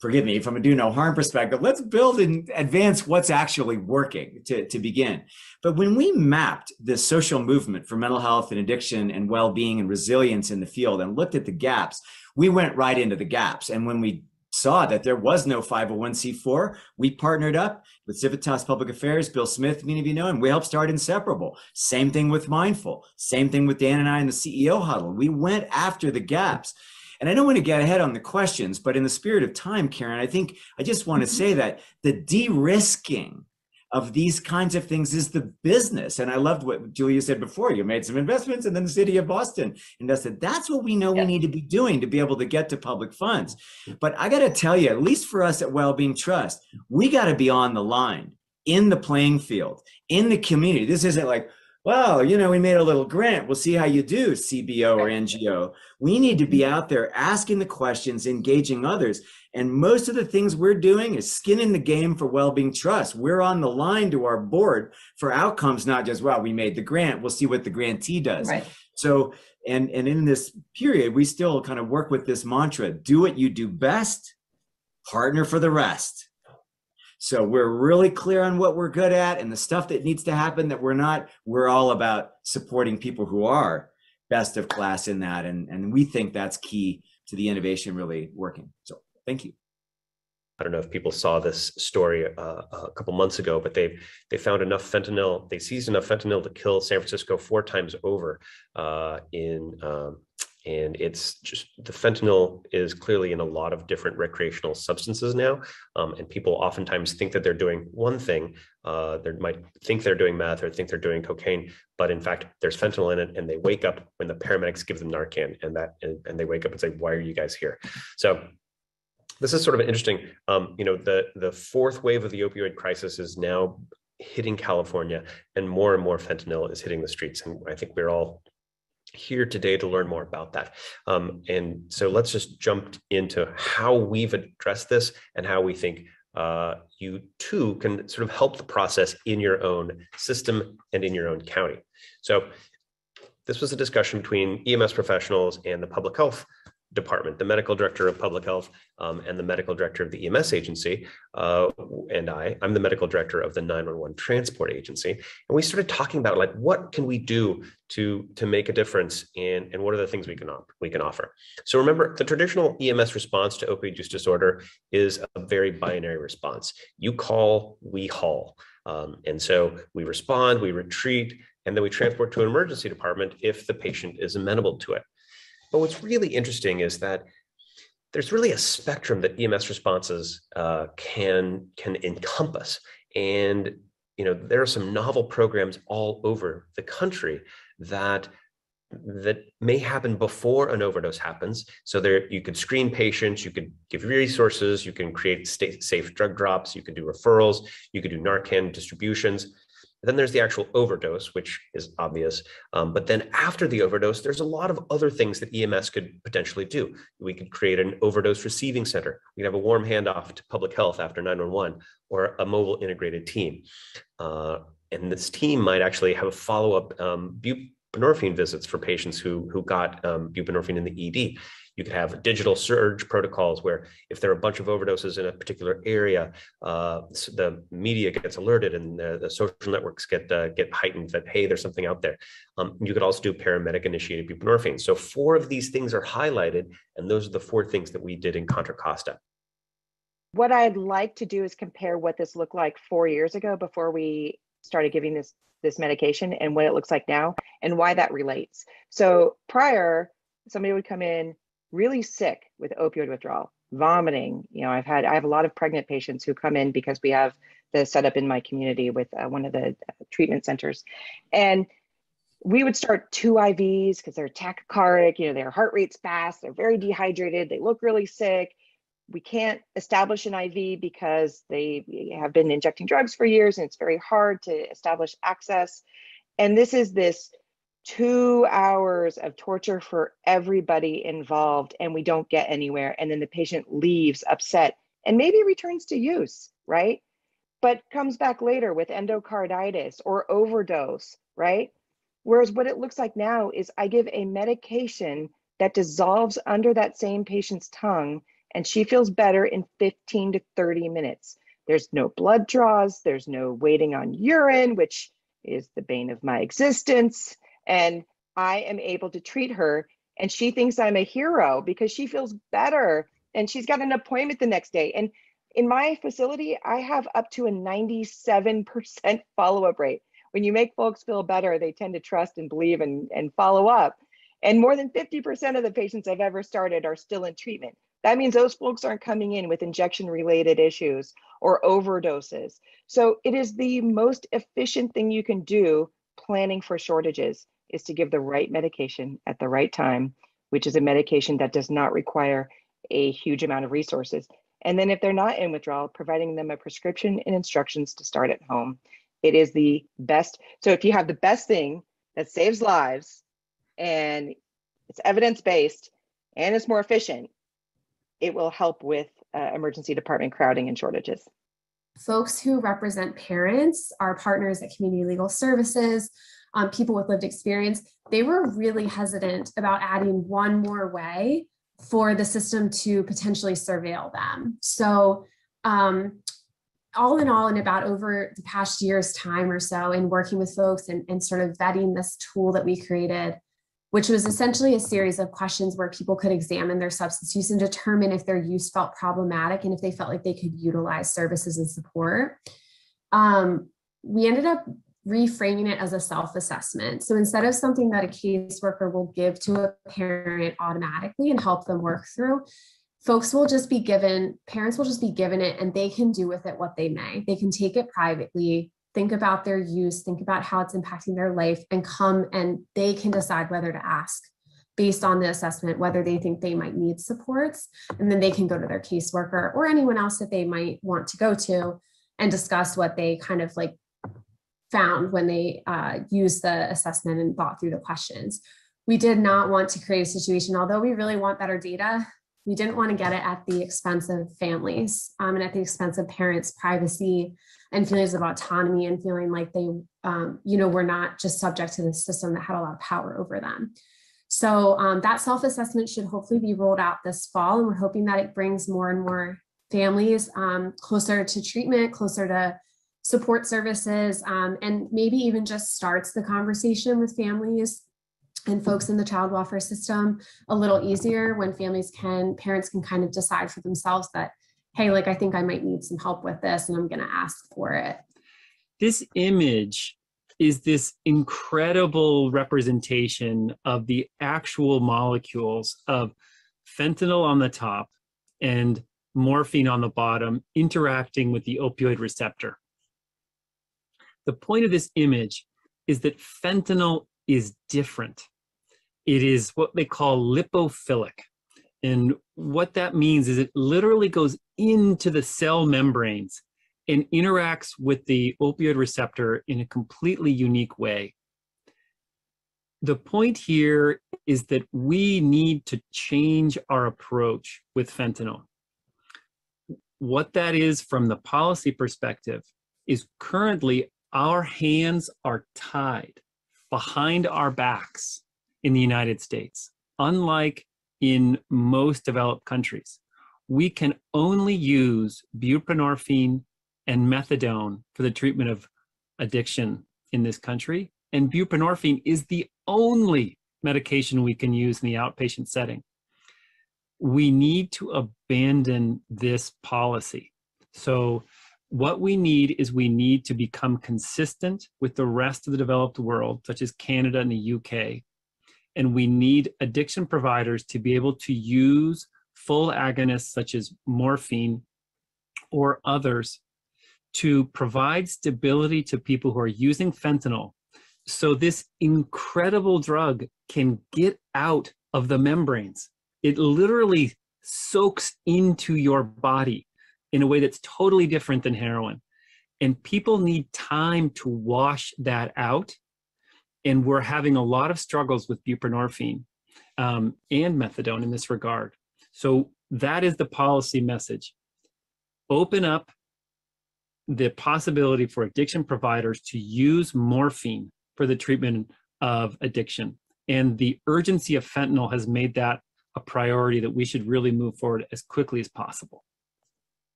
forgive me, from a do no harm perspective, let's build and advance what's actually working to begin. But when we mapped this social movement for mental health and addiction and well-being and resilience in the field and looked at the gaps, we went right into the gaps. And when we saw that there was no 501c4, we partnered up with Civitas Public Affairs, Bill Smith, many of you know, and we helped start Inseparable. Same thing with Mindful. Same thing with Dan and I in the CEO huddle. We went after the gaps. And I don't want to get ahead on the questions, but in the spirit of time, Karen, I think I just want to say that the de-risking of these kinds of things is the business. And I loved what Julia said before. You made some investments and then the city of Boston invested. That's what we know we need to be doing to be able to get to public funds. But I got to tell you, at least for us at Wellbeing Trust, we got to be on the line, in the playing field, in the community. This isn't like, well, you know, we made a little grant. We'll see how you do, CBO or NGO. We need to be out there asking the questions, engaging others. And most of the things we're doing is skin in the game for Wellbeing Trust. We're on the line to our board for outcomes, not just, well, we made the grant. We'll see what the grantee does. Right. So, and in this period, we still kind of work with this mantra, do what you do best, partner for the rest. So we're really clear on what we're good at and the stuff that needs to happen that we're not. We're all about supporting people who are best of class in that. And we think that's key to the innovation really working. So thank you. I don't know if people saw this story a couple months ago, but they found enough fentanyl. They seized enough fentanyl to kill San Francisco 4 times over and it's just, the fentanyl is clearly in a lot of different recreational substances now. And people oftentimes think that they're doing one thing. They might think they're doing meth or think they're doing cocaine, but in fact, there's fentanyl in it, and they wake up when the paramedics give them Narcan, and they wake up and say, why are you guys here? So this is sort of interesting. You know, the 4th wave of the opioid crisis is now hitting California, and more fentanyl is hitting the streets. And I think we're all here today to learn more about that. And so let's just jump into how we've addressed this and how we think you too can sort of help the process in your own system and in your own county. So this was a discussion between EMS professionals and the public health department, the medical director of public health and the medical director of the EMS agency, and I'm the medical director of the 911 transport agency. And we started talking about like, what can we do to make a difference and what are the things we can offer. So remember, the traditional EMS response to opioid use disorder is a very binary response. You call, we haul. And so we respond, we retreat, and then we transport to an emergency department if the patient is amenable to it. But what's really interesting is that there's really a spectrum that EMS responses can encompass. And there are some novel programs all over the country that may happen before an overdose happens. So there, you could screen patients, you could give resources, you can create safe drug drops, you could do referrals, you could do Narcan distributions. Then there's the actual overdose, which is obvious. But then after the overdose, there's a lot of other things that EMS could potentially do. We could create an overdose receiving center. We could have a warm handoff to public health after 911 or a mobile integrated team. And this team might actually have a follow-up buprenorphine visits for patients who got buprenorphine in the ED. You could have digital surge protocols where if there are a bunch of overdoses in a particular area, the media gets alerted and the social networks get heightened that, hey, there's something out there. You could also do paramedic-initiated buprenorphine. So 4 of these things are highlighted, and those are the 4 things that we did in Contra Costa. What I'd like to do is compare what this looked like 4 years ago before we started giving this medication and what it looks like now and why that relates. So prior, somebody would come in really sick with opioid withdrawal, vomiting. I have a lot of pregnant patients who come in because we have the setup in my community with one of the treatment centers. And we would start 2 IVs because they're tachycardic, their heart rate's fast, they're very dehydrated, they look really sick. We can't establish an IV because they have been injecting drugs for years and it's very hard to establish access. And this 2 hours of torture for everybody involved, and we don't get anywhere. And then the patient leaves upset and maybe returns to use, right? But comes back later with endocarditis or overdose, right? Whereas what it looks like now is I give a medication that dissolves under that same patient's tongue, and she feels better in 15 to 30 minutes. There's no blood draws, there's no waiting on urine, which is the bane of my existence. And I am able to treat her, and she thinks I'm a hero because she feels better and she's got an appointment the next day. And in my facility, I have up to a 97% follow-up rate. When you make folks feel better, they tend to trust and believe and follow up. And more than 50% of the patients I've ever started are still in treatment. That means those folks aren't coming in with injection-related issues or overdoses. So it is the most efficient thing you can do planning for shortages is to give the right medication at the right time, which is a medication that does not require a huge amount of resources. And then if they're not in withdrawal, providing them a prescription and instructions to start at home. It is the best. So if you have the best thing that saves lives and it's evidence-based and it's more efficient, it will help with emergency department crowding and shortages. Folks who represent parents, our partners at Community Legal Services, people with lived experience, they were really hesitant about adding one more way for the system to potentially surveil them. So all in all, in about over the past year's time or so in working with folks and sort of vetting this tool that we created, which was essentially a series of questions where people could examine their substance use and determine if their use felt problematic and if they felt like they could utilize services and support. We ended up reframing it as a self-assessment. So instead of something that a caseworker will give to a parent automatically and help them work through, parents will just be given it and they can do with it what they may. They can take it privately, think about their use, think about how it's impacting their life, and come and they can decide whether to ask based on the assessment, whether they think they might need supports. And then they can go to their caseworker or anyone else that they might want to go to and discuss what they kind of like found when they used the assessment and thought through the questions. We did not want to create a situation, although we really want better data, we didn't want to get it at the expense of families and at the expense of parents' privacy and feelings of autonomy and feeling like they, were not just subject to the system that had a lot of power over them. So that self-assessment should hopefully be rolled out this fall, and we're hoping that it brings more and more families closer to treatment, closer to support services, and maybe even just starts the conversation with families and folks in the child welfare system a little easier when parents can kind of decide for themselves that, hey, like, I think I might need some help with this and I'm going to ask for it. This image is this incredible representation of the actual molecules of fentanyl on the top and morphine on the bottom interacting with the opioid receptor. The point of this image is that fentanyl is different. It is what they call lipophilic. And what that means is it literally goes into the cell membranes and interacts with the opioid receptor in a completely unique way. The point here is that we need to change our approach with fentanyl. What that is from the policy perspective is currently our hands are tied behind our backs in the United States. Unlike in most developed countries, we can only use buprenorphine and methadone for the treatment of addiction in this country. And buprenorphine is the only medication we can use in the outpatient setting. We need to abandon this policy. So what we need is we need to become consistent with the rest of the developed world, such as Canada and the UK. And we need addiction providers to be able to use full agonists such as morphine or others to provide stability to people who are using fentanyl, so this incredible drug can get out of the membranes. It literally soaks into your body in a way that's totally different than heroin. And people need time to wash that out. And we're having a lot of struggles with buprenorphine and methadone in this regard. So that is the policy message. Open up the possibility for addiction providers to use morphine for the treatment of addiction. And the urgency of fentanyl has made that a priority that we should really move forward as quickly as possible.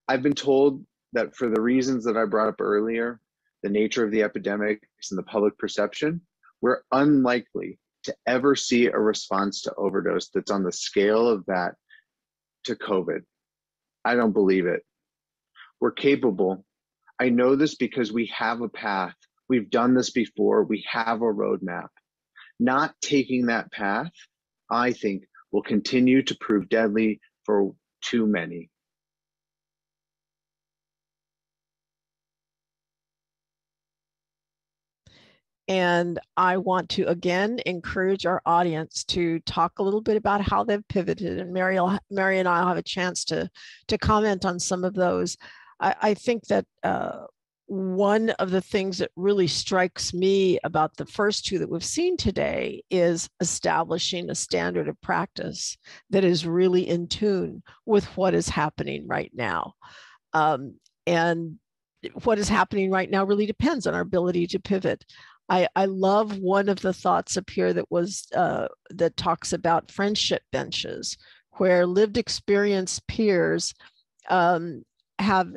I've been told that for the reasons that I brought up earlier, the nature of the epidemics and the public perception, we're unlikely to ever see a response to overdose that's on the scale of that to COVID. I don't believe it. We're capable. I know this because we have a path. We've done this before. We have a roadmap. Not taking that path, I think, will continue to prove deadly for too many. And I want to, again, encourage our audience to talk a little bit about how they've pivoted. And Mary and I will have a chance to comment on some of those. I think that one of the things that really strikes me about the first two that we've seen today is establishing a standard of practice that is really in tune with what is happening right now. And what is happening right now really depends on our ability to pivot. I love one of the thoughts up here that was that talks about friendship benches, where lived experience peers have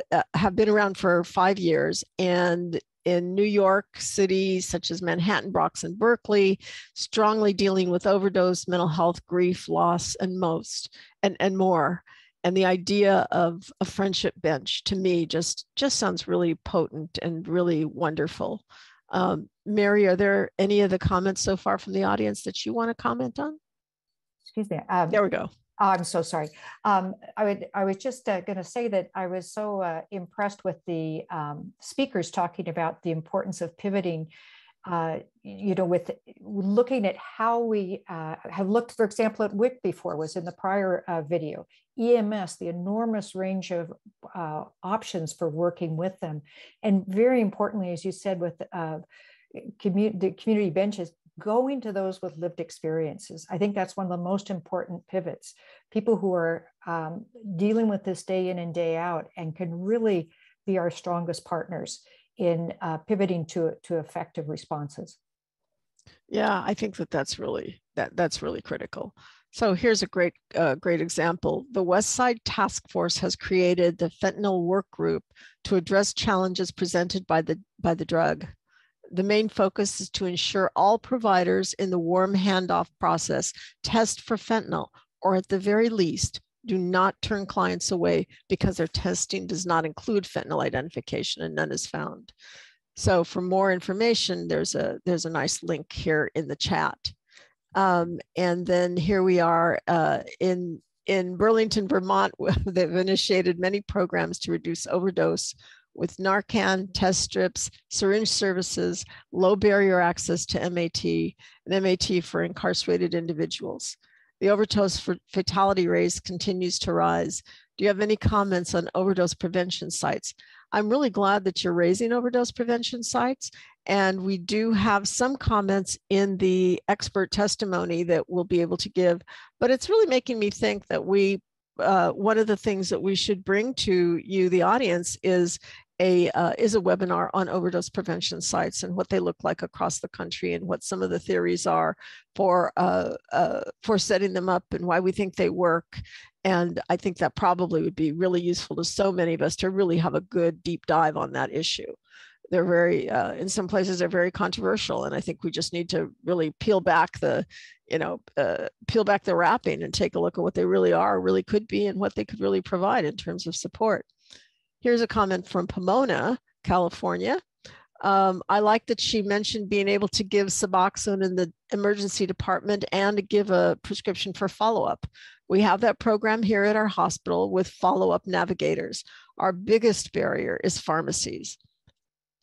been around for 5 years, and in New York City, such as Manhattan, Bronx, and Berkeley, strongly dealing with overdose, mental health, grief, loss, and more. And the idea of a friendship bench, to me, just sounds really potent and really wonderful. Mary, are there any of the comments so far from the audience that you want to comment on? Excuse me. There we go. I'm so sorry. I was just going to say that I was so impressed with the speakers talking about the importance of pivoting, with looking at how we have looked, for example, at WIC before, was in the prior video. EMS, the enormous range of options for working with them. And very importantly, as you said, with the community benches, going to those with lived experiences. I think that's one of the most important pivots. People who are dealing with this day in and day out and can really be our strongest partners in pivoting to effective responses. Yeah, I think that's really That's really critical. So here's a great example. The West Side Task Force has created the fentanyl work group to address challenges presented by the drug. The main focus is to ensure all providers in the warm handoff process test for fentanyl, or at the very least, do not turn clients away because their testing does not include fentanyl identification and none is found. So for more information, there's a nice link here in the chat. And then here we are in Burlington, Vermont. They've initiated many programs to reduce overdose with Narcan, test strips, syringe services, low barrier access to MAT, and MAT for incarcerated individuals. The overdose fatality rate continues to rise. Do you have any comments on overdose prevention sites? I'm really glad that you're raising overdose prevention sites, and we do have some comments in the expert testimony that we'll be able to give, but it's really making me think that one of the things that we should bring to you, the audience, is a webinar on overdose prevention sites and what they look like across the country and what some of the theories are for setting them up and why we think they work. And I think that probably would be really useful to so many of us to really have a good deep dive on that issue. They're very, in some places, they're very controversial, and I think we just need to really peel back the wrapping and take a look at what they really are, really could be, and what they could really provide in terms of support. Here's a comment from Pomona, California. I like that she mentioned being able to give Suboxone in the emergency department and to give a prescription for follow-up. We have that program here at our hospital with follow-up navigators. Our biggest barrier is pharmacies.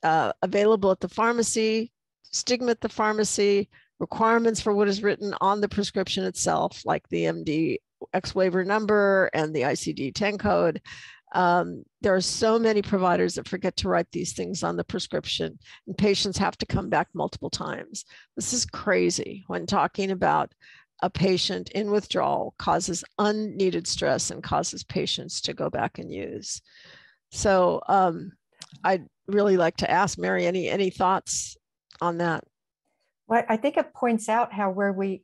Available at the pharmacy, stigma at the pharmacy, requirements for what is written on the prescription itself, like the MD-X waiver number and the ICD-10 code. There are so many providers that forget to write these things on the prescription, and patients have to come back multiple times. This is crazy. When talking about a patient in withdrawal, causes unneeded stress and causes patients to go back and use. So I'd really like to ask Mary, any thoughts on that? Well, I think it points out how where we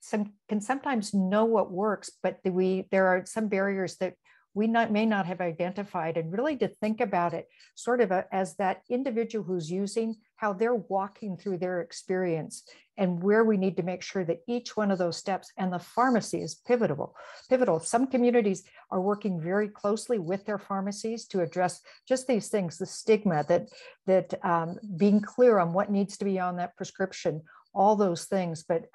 can sometimes know what works, but there are some barriers that we may not have identified, and really to think about it sort of as that individual who's using, how they're walking through their experience, and where we need to make sure that each one of those steps, and the pharmacy is pivotal. Some communities are working very closely with their pharmacies to address just these things, the stigma, that being clear on what needs to be on that prescription, all those things. But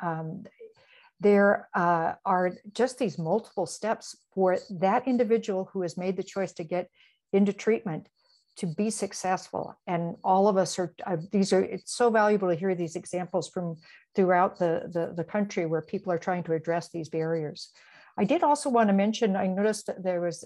there are just these multiple steps for that individual who has made the choice to get into treatment to be successful. And all of us are, it's so valuable to hear these examples from throughout the country where people are trying to address these barriers. I did also want to mention, I noticed that there was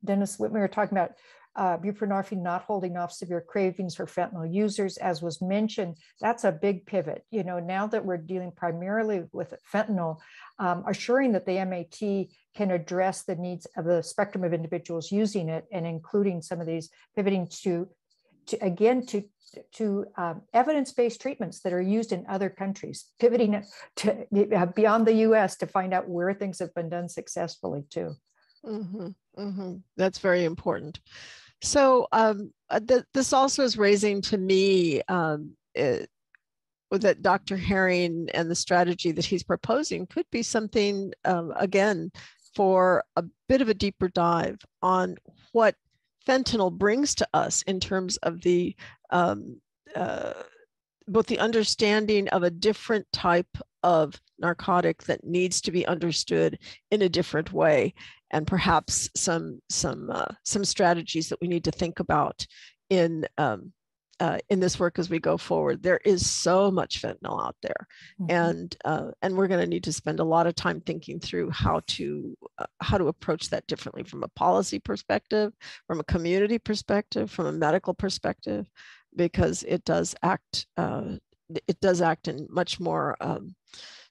Dennis Whitmer talking about buprenorphine not holding off severe cravings for fentanyl users. As was mentioned, that's a big pivot. Now that we're dealing primarily with fentanyl, assuring that the MAT can address the needs of the spectrum of individuals using it, and including some of these, pivoting to evidence-based treatments that are used in other countries, pivoting it to beyond the US to find out where things have been done successfully too. Mm-hmm, mm-hmm. That's very important. So this also is raising to me that Dr. Herring and the strategy that he's proposing could be something, again, for a bit of a deeper dive on what fentanyl brings to us in terms of the both the understanding of a different type of narcotic that needs to be understood in a different way, and perhaps some strategies that we need to think about in this work as we go forward. There is so much fentanyl out there, mm-hmm. and we're going to need to spend a lot of time thinking through how to approach that differently, from a policy perspective, from a community perspective, from a medical perspective, because it does act in much more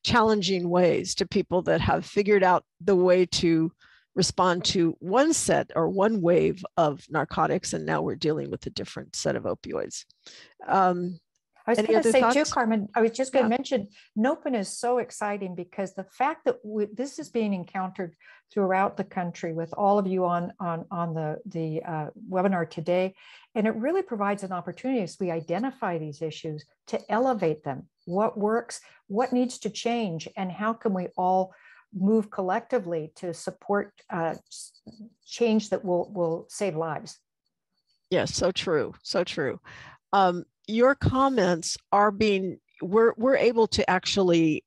challenging ways to people that have figured out the way to respond to one set or one wave of narcotics, and now we're dealing with a different set of opioids. I was Any going to other say thoughts? too, Carmen, I was just going to Yeah. mention NOPN is so exciting because the fact that this is being encountered throughout the country with all of you on the webinar today, and it really provides an opportunity as we identify these issues to elevate them. What works, what needs to change, and how can we all move collectively to support change that will save lives. Yes, so true, so true. Your comments are being, we're able to actually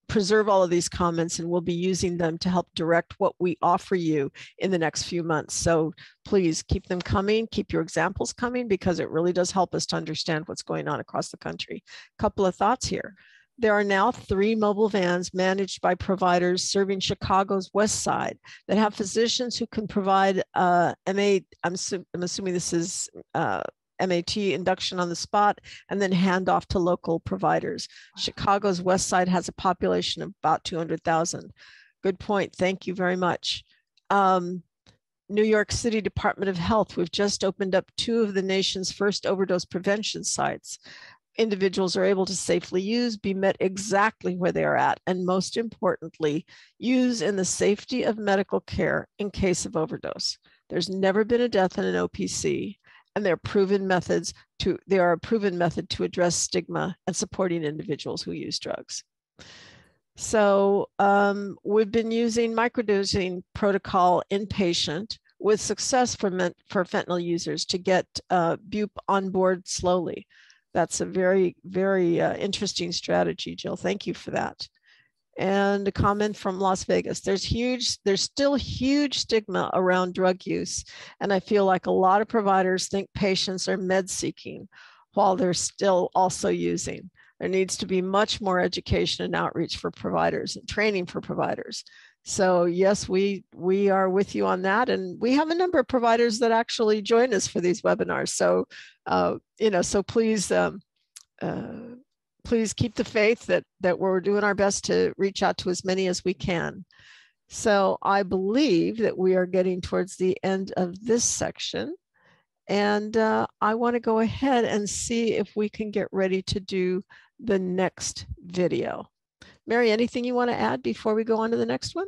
preserve all of these comments, and we'll be using them to help direct what we offer you in the next few months. So please keep them coming, keep your examples coming, because it really does help us to understand what's going on across the country. A couple of thoughts here. There are now 3 mobile vans managed by providers serving Chicago's West Side that have physicians who can provide I'm assuming this is MAT induction on the spot, and then hand off to local providers. Chicago's West Side has a population of about 200,000. Good point. Thank you very much. New York City Department of Health, we've just opened up 2 of the nation's first overdose prevention sites. Individuals are able to safely use, be met exactly where they are at, and most importantly, use in the safety of medical care in case of overdose. There's never been a death in an OPC, and they are a proven method to address stigma and supporting individuals who use drugs. So we've been using microdosing protocol inpatient with success for fentanyl users to get BUP on board slowly. That's a very, very interesting strategy, Jill. Thank you for that. And a comment from Las Vegas. There's still huge stigma around drug use. And I feel like a lot of providers think patients are med seeking while they're still also using. There needs to be much more education and outreach for providers and training for providers. So yes, we are with you on that. And we have a number of providers that actually join us for these webinars. So, so please keep the faith that we're doing our best to reach out to as many as we can. So I believe that we are getting towards the end of this section. And I want to go ahead and see if we can get ready to do the next video. Mary, anything you want to add before we go on to the next one?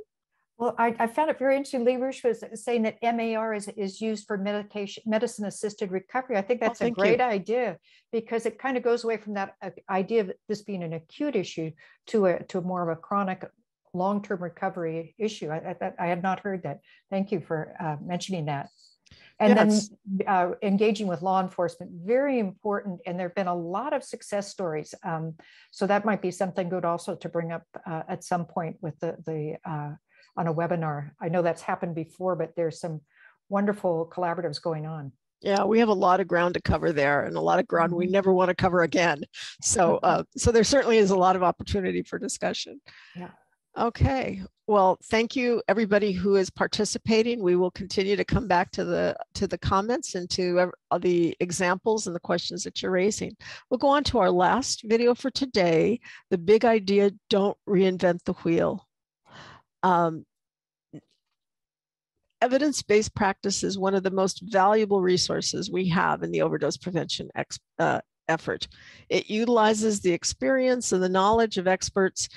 Well, I found it very interesting. Lee Rush was saying that MAR is used for medicine-assisted recovery. I think that's a great idea, because it kind of goes away from that idea of this being an acute issue to more of a chronic, long-term recovery issue. I had not heard that. Thank you for mentioning that. And then engaging with law enforcement, very important. And there have been a lot of success stories. So that might be something good also to bring up at some point with the on a webinar. I know that's happened before, but there's some wonderful collaboratives going on. Yeah, we have a lot of ground to cover there, and a lot of ground we never want to cover again. So, so there certainly is a lot of opportunity for discussion. Yeah. Okay. Well, thank you everybody who is participating. We will continue to come back to the comments and to the examples and the questions that you're raising. We'll go on to our last video for today. The big idea: don't reinvent the wheel. Evidence-based practice is one of the most valuable resources we have in the overdose prevention effort. It utilizes the experience and the knowledge of experts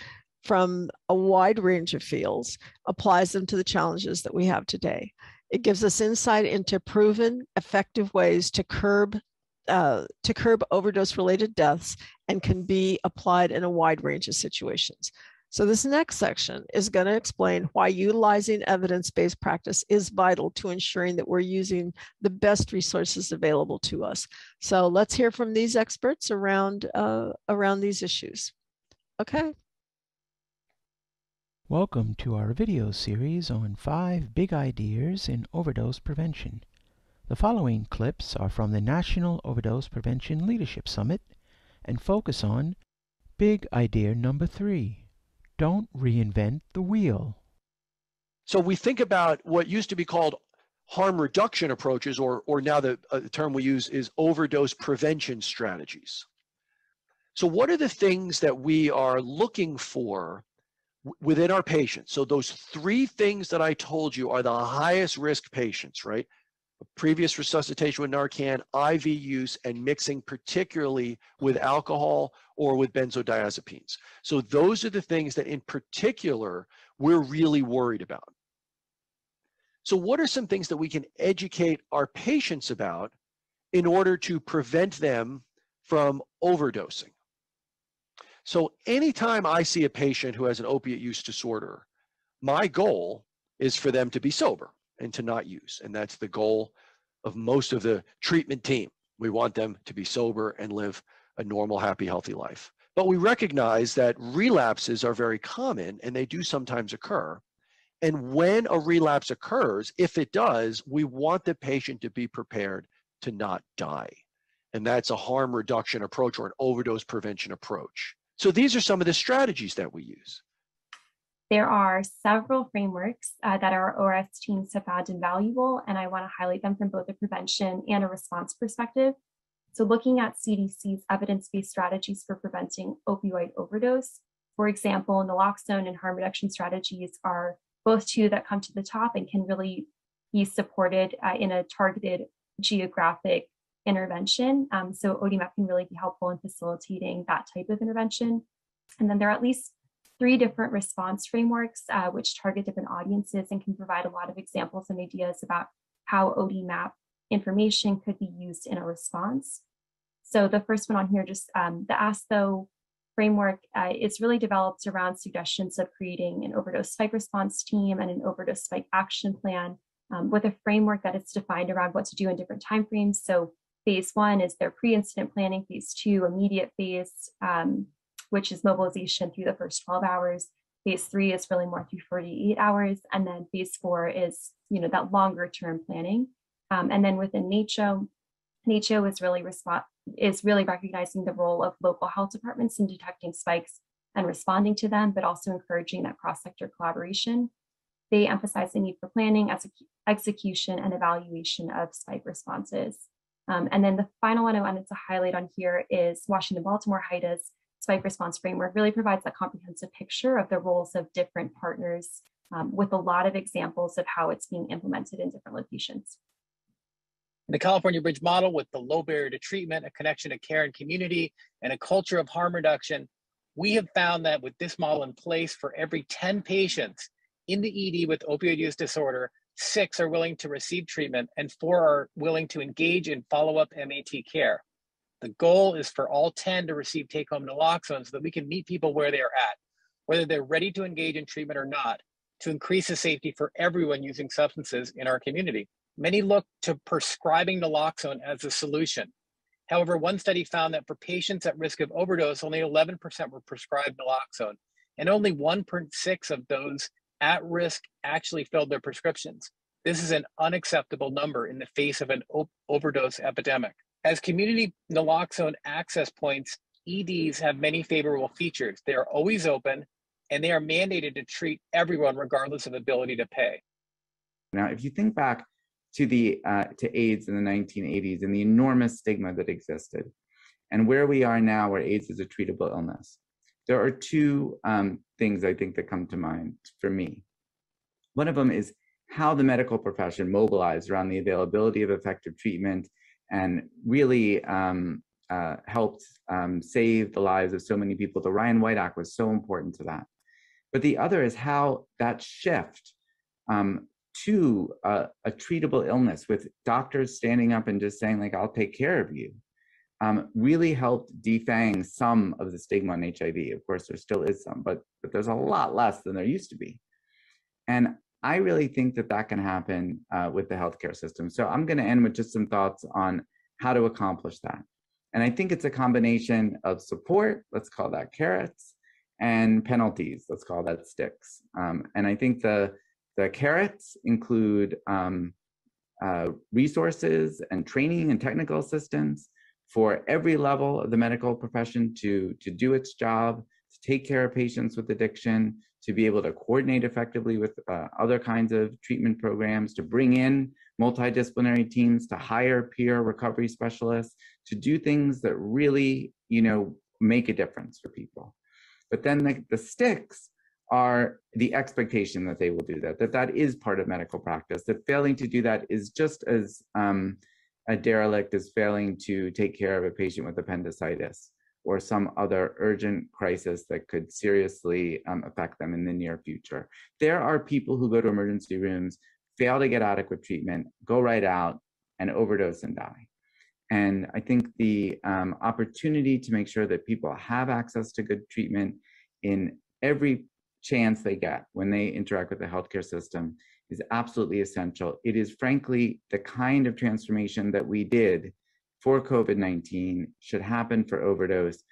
from a wide range of fields, applies them to the challenges that we have today. It gives us insight into proven, effective ways to curb overdose-related deaths, and can be applied in a wide range of situations. So this next section is going to explain why utilizing evidence-based practice is vital to ensuring that we're using the best resources available to us. So let's hear from these experts around these issues. Okay. Welcome to our video series on 5 big ideas in overdose prevention. The following clips are from the National Overdose Prevention Leadership Summit and focus on big idea number 3. Don't reinvent the wheel. So we think about what used to be called harm reduction approaches, or now the term we use is overdose prevention strategies. So what are the things that we are looking for within our patients? So those 3 things that I told you are the highest risk patients, right? previous resuscitation with Narcan, IV use, and mixing particularly with alcohol or with benzodiazepines. So those are the things that in particular we're really worried about. So what are some things that we can educate our patients about in order to prevent them from overdosing? So anytime I see a patient who has an opiate use disorder, my goal is for them to be sober and to not use. And that's the goal of most of the treatment team. We want them to be sober and live a normal, happy, healthy life. But we recognize that relapses are very common and they do sometimes occur. And when a relapse occurs, if it does, we want the patient to be prepared to not die. And that's a harm reduction approach or an overdose prevention approach. So these are some of the strategies that we use. There are several frameworks that our ORS teams have found invaluable, and I want to highlight them from both a prevention and a response perspective. So looking at CDC's evidence-based strategies for preventing opioid overdose, for example, naloxone and harm reduction strategies are both two that come to the top and can really be supported in a targeted geographic intervention. So ODMAP can really be helpful in facilitating that type of intervention. And then there are at least 3 different response frameworks which target different audiences and can provide a lot of examples and ideas about how ODMAP information could be used in a response. So the first one on here, just the ASTHO framework is really developed around suggestions of creating an overdose spike response team and an overdose spike action plan with a framework that is defined around what to do in different timeframes. So phase 1 is their pre-incident planning, phase 2, immediate phase, which is mobilization through the first 12 hours. Phase 3 is really more through 48 hours. And then phase 4 is, that longer term planning. And then within NACHO is really recognizing the role of local health departments in detecting spikes and responding to them, but also encouraging that cross-sector collaboration. They emphasize the need for planning, execution, and evaluation of spike responses. And then the final one I wanted to highlight on here is Washington-Baltimore HIDA's spike response framework really provides a comprehensive picture of the roles of different partners with a lot of examples of how it's being implemented in different locations. The California Bridge model, with the low barrier to treatment, a connection to care and community, and a culture of harm reduction, we have found that with this model in place, for every 10 patients in the ED with opioid use disorder, 6 are willing to receive treatment and 4 are willing to engage in follow-up MAT care. The goal is for all 10 to receive take-home naloxone so that we can meet people where they are at, whether they're ready to engage in treatment or not, to increase the safety for everyone using substances in our community. Many look to prescribing naloxone as a solution. However, one study found that for patients at risk of overdose, only 11% were prescribed naloxone, and only 1.6 of those at risk actually filled their prescriptions. This is an unacceptable number in the face of an overdose epidemic. As community naloxone access points, EDs have many favorable features. They are always open, and they are mandated to treat everyone regardless of ability to pay. Now, if you think back to AIDS in the 1980s and the enormous stigma that existed, and where we are now, where AIDS is a treatable illness, there are 2 things I think that come to mind for me. One of them is how the medical profession mobilized around the availability of effective treatment and really helped save the lives of so many people. The Ryan White Act was so important to that. But the other is how that shift to a treatable illness with doctors standing up and just saying, like, I'll take care of you, really helped defang some of the stigma on HIV. Of course, there still is some, but there's a lot less than there used to be. And I really think that that can happen with the healthcare system. So I'm going to end with just some thoughts on how to accomplish that. And I think it's a combination of support, let's call that carrots, and penalties, let's call that sticks. And I think the carrots include resources and training and technical assistance for every level of the medical profession to do its job, to take care of patients with addiction, to be able to coordinate effectively with other kinds of treatment programs, to bring in multidisciplinary teams, to hire peer recovery specialists, to do things that really, make a difference for people. But then the sticks are the expectation that they will do that, that is part of medical practice, that failing to do that is just as a derelict as failing to take care of a patient with appendicitis or some other urgent crisis that could seriously affect them in the near future. There are people who go to emergency rooms, fail to get adequate treatment, go right out and overdose and die. And I think the opportunity to make sure that people have access to good treatment in every chance they get when they interact with the healthcare system is absolutely essential. It is frankly the kind of transformation that we did for COVID-19 should happen for overdose.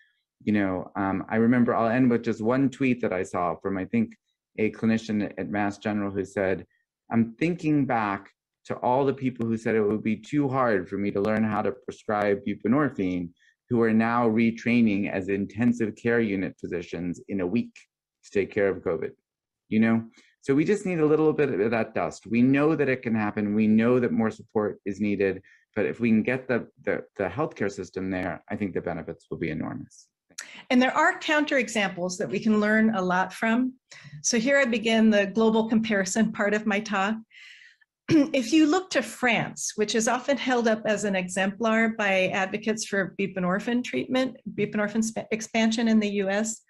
You know, I remember, I'll end with just one tweet that I saw from, I think, a clinician at Mass General who said, I'm thinking back to all the people who said it would be too hard for me to learn how to prescribe buprenorphine, who are now retraining as intensive care unit physicians in a week to take care of COVID, you know? So we just need a little bit of that dust. We know that it can happen. We know that more support is needed, but if we can get the healthcare system there, I think the benefits will be enormous. And there are counterexamples that we can learn a lot from. So here I begin the global comparison part of my talk. If you look to France, which is often held up as an exemplar by advocates for buprenorphine treatment, buprenorphine expansion in the US,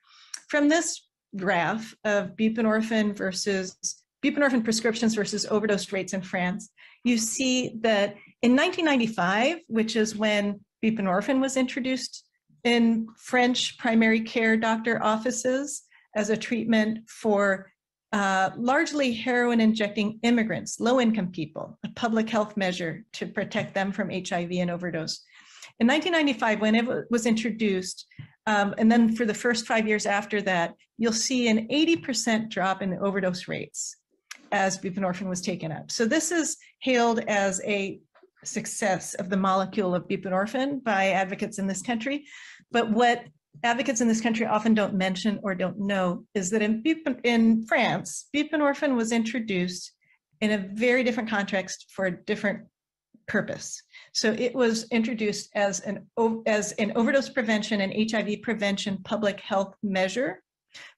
from this graph of buprenorphine prescriptions versus overdose rates in France, you see that in 1995, which is when buprenorphine was introduced in French primary care doctor offices as a treatment for largely heroin injecting immigrants, low-income people, a public health measure to protect them from HIV and overdose. In 1995, when it was introduced, and then for the first 5 years after that, you'll see an 80% drop in the overdose rates as buprenorphine was taken up. So this is hailed as a success of the molecule of buprenorphine by advocates in this country. But what advocates in this country often don't mention or don't know is that in France, buprenorphine was introduced in a very different context for a different purpose. So it was introduced as an overdose prevention and HIV prevention public health measure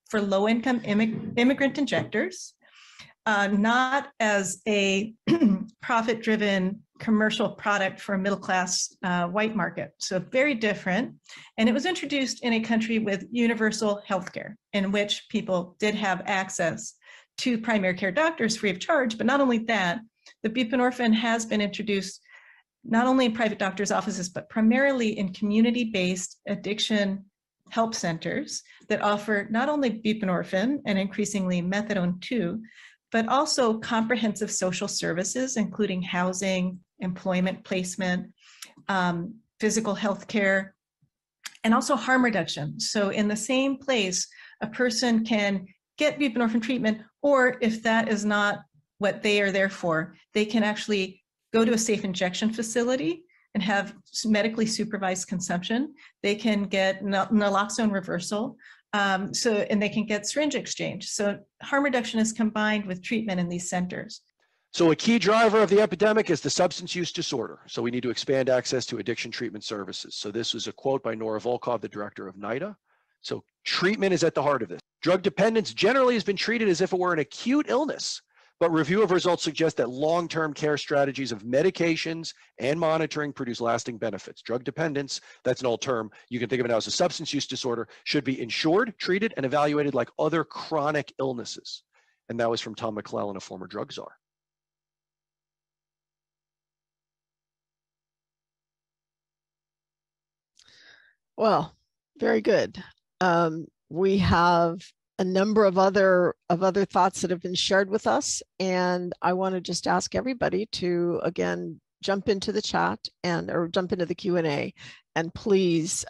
for low-income immigrant injectors, not as a profit-driven commercial product for a middle-class white market. So very different. And it was introduced in a country with universal healthcare, in which people did have access to primary care doctors free of charge. But not only that, the buprenorphine has been introduced not only in private doctors' offices, but primarily in community-based addiction help centers that offer not only buprenorphine and increasingly methadone too, but also comprehensive social services, including housing, employment placement, physical health care, and also harm reduction. So in the same place, a person can get buprenorphine treatment, or if that is not what they are there for, they can actually go to a safe injection facility and have medically supervised consumption. They can get naloxone reversal, and they can get syringe exchange. So harm reduction is combined with treatment in these centers. So a key driver of the epidemic is the substance use disorder. So we need to expand access to addiction treatment services. So this is a quote by Nora Volkov, the director of NIDA. So treatment is at the heart of this. Drug dependence generally has been treated as if it were an acute illness, but review of results suggest that long-term care strategies of medications and monitoring produce lasting benefits. Drug dependence, that's an old term. You can think of it now as a substance use disorder, should be insured, treated, and evaluated like other chronic illnesses. And that was from Tom McClellan, a former drug czar. Well, very good. We have a number of other thoughts that have been shared with us, and I want to just ask everybody to again jump into the chat or jump into the Q&A, and please,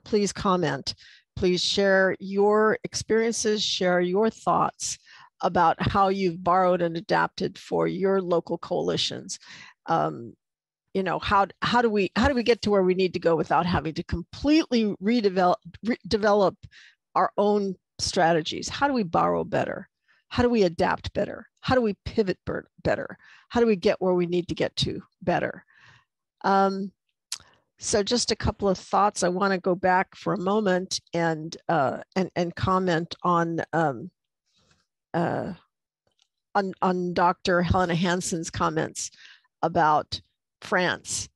please comment, please share your experiences, share your thoughts about how you've borrowed and adapted for your local coalitions. How do we get to where we need to go without having to completely develop our own strategies? How do we borrow better? How do we adapt better? How do we pivot better? How do we get where we need to get to better? So just a couple of thoughts. I want to go back for a moment and comment on on Dr. Helena Hansen's comments about France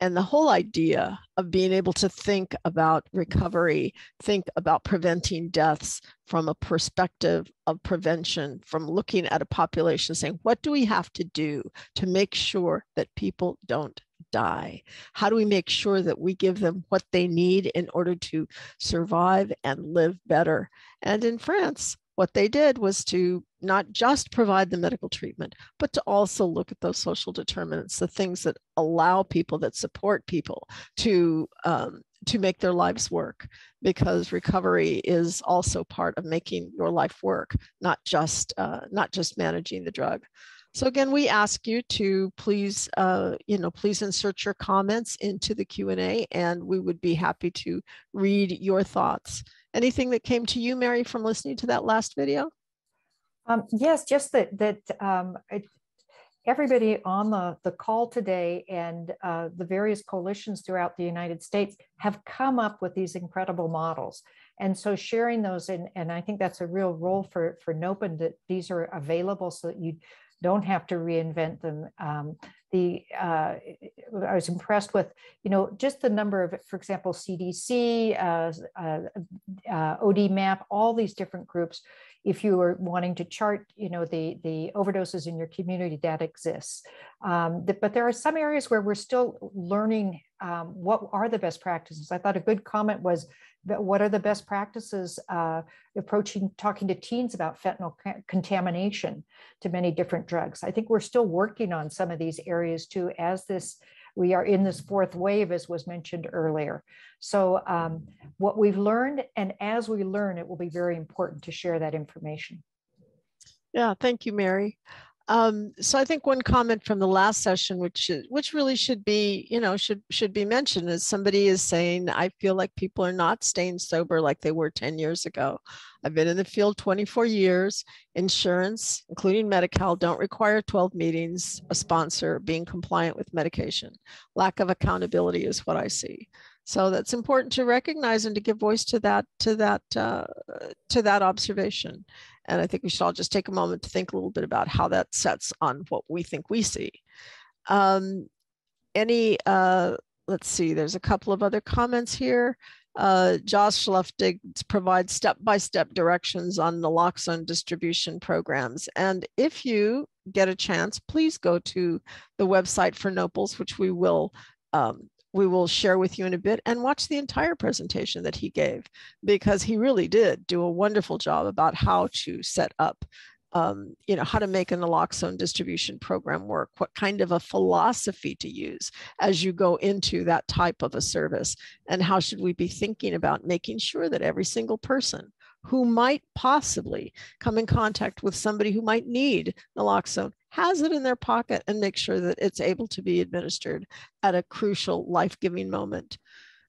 and the whole idea of being able to think about recovery, think about preventing deaths from a perspective of prevention, from looking at a population saying, what do we have to do to make sure that people don't die? How do we make sure that we give them what they need in order to survive and live better? And in France, what they did was to not just provide the medical treatment, but to also look at those social determinants, the things that allow people, that support people to make their lives work, because recovery is also part of making your life work, not just managing the drug. So again, we ask you to please, please insert your comments into the Q&A, and we would be happy to read your thoughts. Anything that came to you, Mary, from listening to that last video? Yes, just that everybody on the call today and the various coalitions throughout the United States have come up with these incredible models. And so sharing those, and I think that's a real role for NOPN, that these are available so that you don't have to reinvent them. I was impressed with, just the number of, for example, CDC, ODMAP, all these different groups. If you are wanting to chart, the overdoses in your community, that exists. But there are some areas where we're still learning what are the best practices. I thought a good comment was that what are the best practices talking to teens about fentanyl contamination to many different drugs. I think we're still working on some of these areas too, we are in this fourth wave, as was mentioned earlier. So what we've learned, and as we learn, it will be very important to share that information. Yeah, thank you, Mary. So I think one comment from the last session, which really should be, should be mentioned, is somebody is saying, I feel like people are not staying sober like they were 10 years ago. I've been in the field 24 years. Insurance, including Medi-Cal, don't require 12 meetings, a sponsor, being compliant with medication. Lack of accountability is what I see. So that's important to recognize and to give voice to that observation. And I think we should all just take a moment to think a little bit about how that sets on what we think we see. Let's see, there's a couple of other comments here. Josh Luftig provides step-by-step directions on naloxone distribution programs. And if you get a chance, please go to the website for NOPLs, which we will share with you in a bit, and watch the entire presentation that he gave, because he really did do a wonderful job about how to set up, how to make a naloxone distribution program work, what kind of a philosophy to use as you go into that type of a service, and how should we be thinking about making sure that every single person who might possibly come in contact with somebody who might need naloxone has it in their pocket, and make sure that it's able to be administered at a crucial life-giving moment.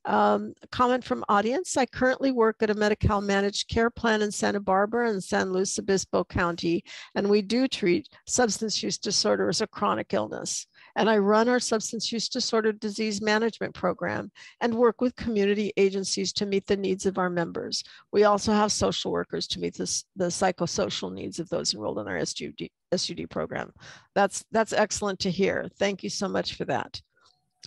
A comment from audience: I currently work at a Medi-Cal managed care plan in Santa Barbara and San Luis Obispo County, and we do treat substance use disorder as a chronic illness. And I run our substance use disorder disease management program and work with community agencies to meet the needs of our members. We also have social workers to meet the psychosocial needs of those enrolled in our SUD program. That's excellent to hear. Thank you so much for that.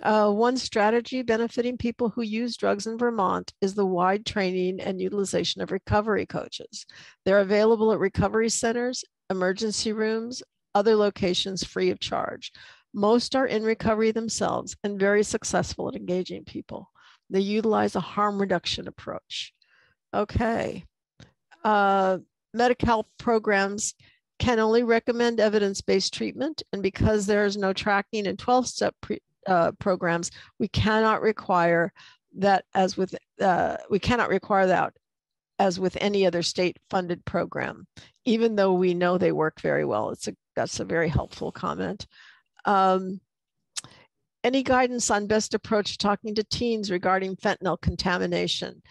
One strategy benefiting people who use drugs in Vermont is the wide training and utilization of recovery coaches. They're available at recovery centers, emergency rooms, other locations free of charge. Most are in recovery themselves and very successful at engaging people. They utilize a harm reduction approach. Okay. Medi-Cal programs can only recommend evidence-based treatment, and because there is no tracking in 12-step programs, we cannot require that as with any other state-funded program, even though we know they work very well. That's a very helpful comment. Any guidance on best approach to talking to teens regarding fentanyl contamination?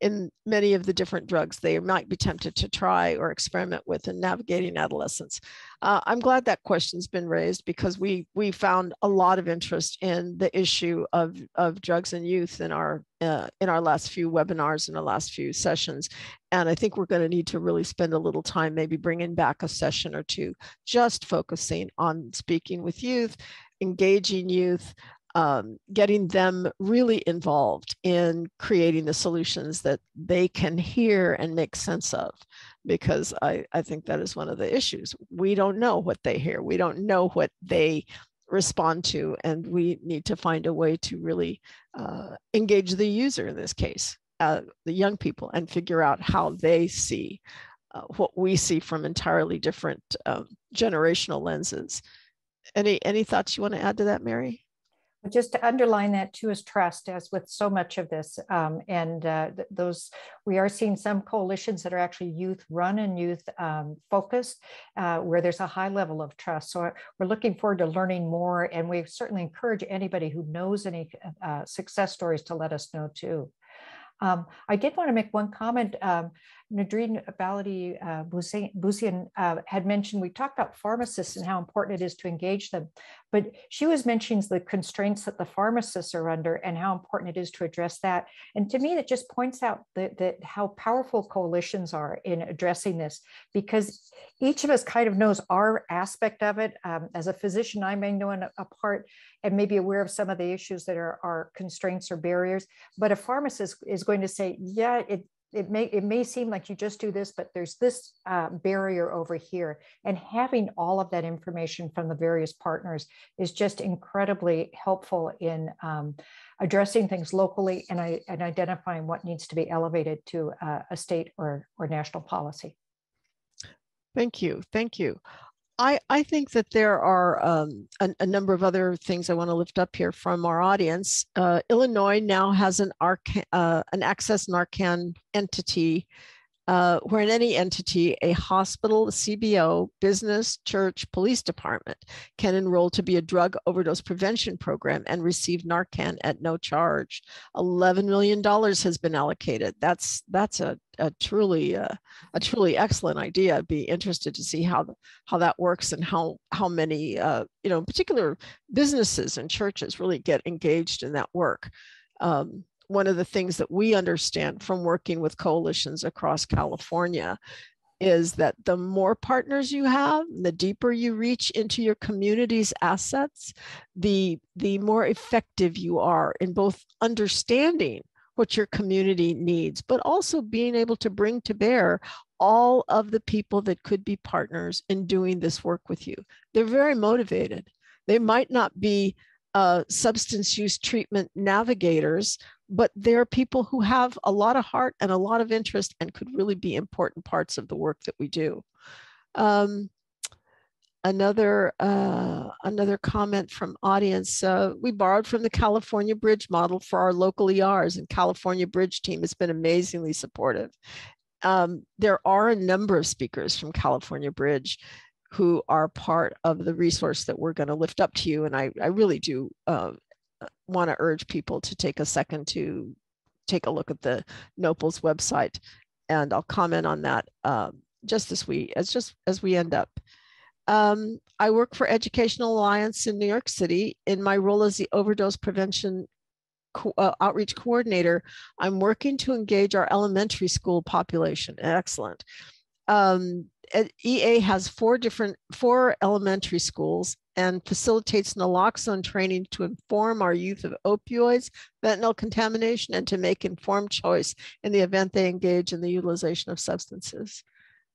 in many of the different drugs they might be tempted to try or experiment with in navigating adolescence. I'm glad that question's been raised, because we found a lot of interest in the issue of drugs and youth in our last few webinars and our last few sessions. And I think we're going to need to really spend a little time maybe bringing back a session or two, just focusing on speaking with youth, engaging youth, getting them really involved in creating the solutions that they can hear and make sense of, because I think that is one of the issues. We don't know what they hear. We don't know what they respond to, and we need to find a way to really engage the user in this case, the young people, and figure out how they see what we see from entirely different generational lenses. Any thoughts you want to add to that, Mary? Just to underline that too is trust, as with so much of this. We are seeing some coalitions that are actually youth run and youth focused, where there's a high level of trust. So we're looking forward to learning more, and we certainly encourage anybody who knows any success stories to let us know too. I did want to make one comment. Nadreen Baladi Busian had mentioned, we talked about pharmacists and how important it is to engage them, but she was mentioning the constraints that the pharmacists are under and how important it is to address that. And to me, that just points out that how powerful coalitions are in addressing this, because each of us kind of knows our aspect of it. As a physician, I may know a part and may be aware of some of the issues that are constraints or barriers, but a pharmacist is going to say, yeah, it may seem like you just do this, but there's this barrier over here. And having all of that information from the various partners is just incredibly helpful in addressing things locally and identifying what needs to be elevated to a state or national policy. Thank you. Thank you. I think that there are a number of other things I want to lift up here from our audience. Illinois now has an Access Narcan entity, where in any entity, a hospital, a CBO, business, church, police department can enroll to be a drug overdose prevention program and receive Narcan at no charge. $11 million has been allocated. That's a truly excellent idea. I'd be interested to see how that works and how many in particular businesses and churches really get engaged in that work. One of the things that we understand from working with coalitions across California is that the more partners you have, the deeper you reach into your community's assets, the more effective you are in both understanding what your community needs, but also being able to bring to bear all of the people that could be partners in doing this work with you. They're very motivated. They might not be substance use treatment navigators, but they're people who have a lot of heart and a lot of interest and could really be important parts of the work that we do. Another comment from audience, we borrowed from the California Bridge model for our local ERs, and California Bridge team has been amazingly supportive. There are a number of speakers from California Bridge who are part of the resource that we're going to lift up to you. And I really do want to urge people to take a second to take a look at the NOPL's website. And I'll comment on that just as we end up. I work for Educational Alliance in New York City. In my role as the Overdose Prevention Outreach Coordinator, I'm working to engage our elementary school population. Excellent. EA has four elementary schools and facilitates naloxone training to inform our youth of opioids, fentanyl contamination, and to make informed choice in the event they engage in the utilization of substances.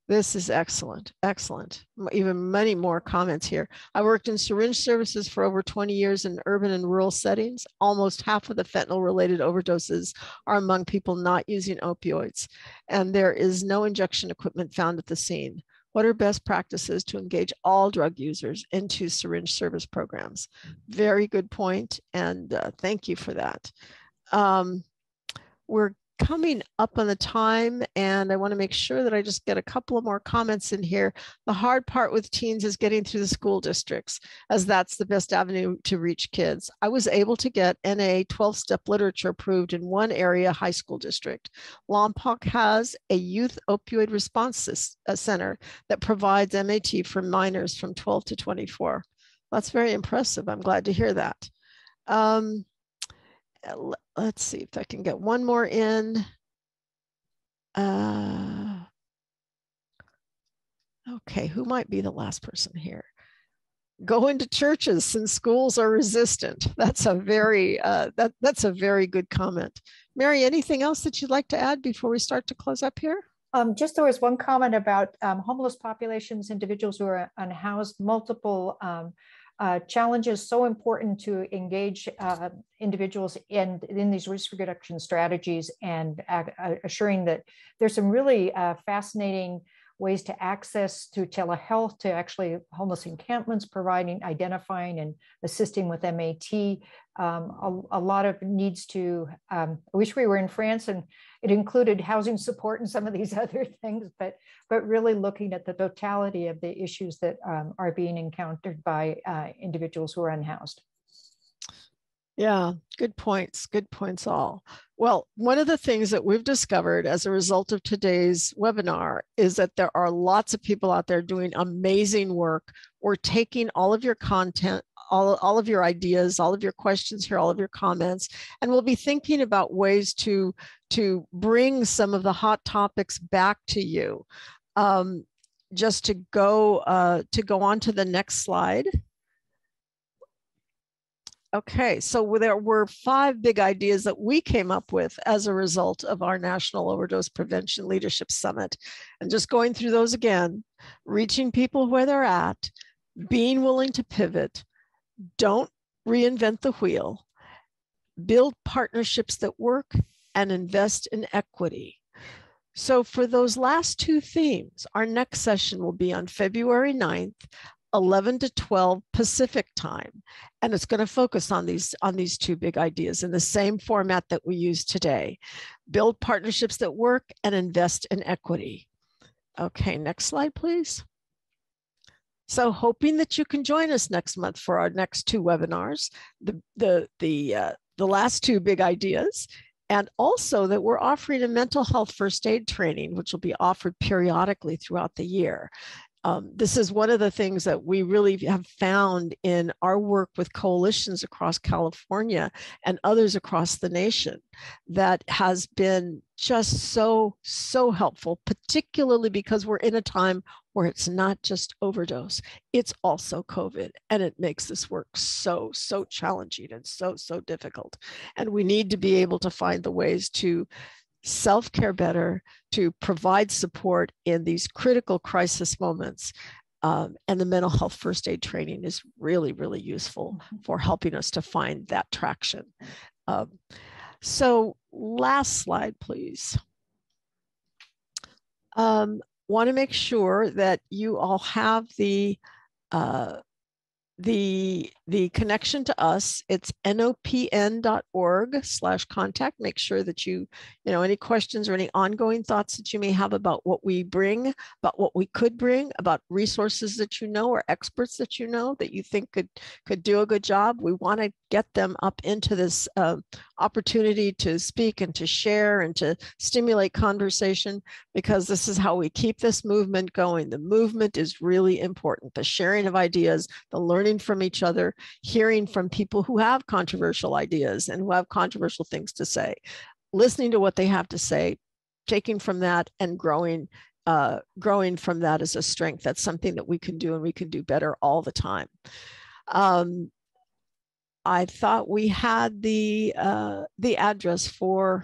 This is excellent, excellent. Even many more comments here. I worked in syringe services for over 20 years in urban and rural settings. Almost half of the fentanyl-related overdoses are among people not using opioids, and there is no injection equipment found at the scene. What are best practices to engage all drug users into syringe service programs? Very good point, and thank you for that. We're coming up on the time, and I want to make sure that I just get a couple of more comments in here. The hard part with teens is getting through the school districts, as that's the best avenue to reach kids. I was able to get NA 12-step literature approved in one area high school district. Lompoc has a youth opioid response center that provides MAT for minors from 12 to 24. That's very impressive. I'm glad to hear that. Let's see if I can get one more in. Okay, who might be the last person here? Go into churches since schools are resistant. That's a very that's a very good comment. Mary, anything else that you'd like to add before we start to close up here? Just there was one comment about homeless populations, individuals who are unhoused, multiple challenges. So important to engage individuals in these risk reduction strategies, and assuring that there's some really fascinating ways to access through telehealth to actually homeless encampments, providing, identifying, and assisting with MAT. A lot of needs to, I wish we were in France and it included housing support and some of these other things, but really looking at the totality of the issues that are being encountered by individuals who are unhoused. Yeah, good points all. Well, one of the things that we've discovered as a result of today's webinar is that there are lots of people out there doing amazing work. We're taking all of your content, all of your ideas, all of your questions here, all of your comments, and we'll be thinking about ways to bring some of the hot topics back to you. Just to go on to the next slide. Okay, so there were 5 big ideas that we came up with as a result of our National Overdose Prevention Leadership Summit. And just going through those again: reaching people where they're at, being willing to pivot, don't reinvent the wheel, build partnerships that work, and invest in equity. So for those last 2 themes, our next session will be on February 9th, 11 to 12 Pacific time. And it's going to focus on these 2 big ideas in the same format that we use today: build partnerships that work and invest in equity. Okay, next slide, please. So hoping that you can join us next month for our next 2 webinars, the last 2 big ideas, and also that we're offering a mental health first aid training, which will be offered periodically throughout the year. This is one of the things that we really have found in our work with coalitions across California and others across the nation that has been just so helpful, particularly because we're in a time where it's not just overdose, it's also COVID, and it makes this work so challenging and so difficult. And we need to be able to find the ways to self-care better, to provide support in these critical crisis moments. And the mental health first aid training is really useful for helping us to find that traction. So last slide, please. Want to make sure that you all have the connection to us. It's nopn.org/contact. Make sure that you any questions or any ongoing thoughts that you may have about what we bring, about what we could bring, about resources that or experts that that you think could do a good job. We want to get them up into this opportunity to speak and to share and to stimulate conversation, because this is how we keep this movement going. The movement is really important. The sharing of ideas, the learning from each other, hearing from people who have controversial ideas and who have controversial things to say, listening to what they have to say, taking from that and growing from that as a strength. That's something that we can do, and we can do better all the time. I thought we had the address for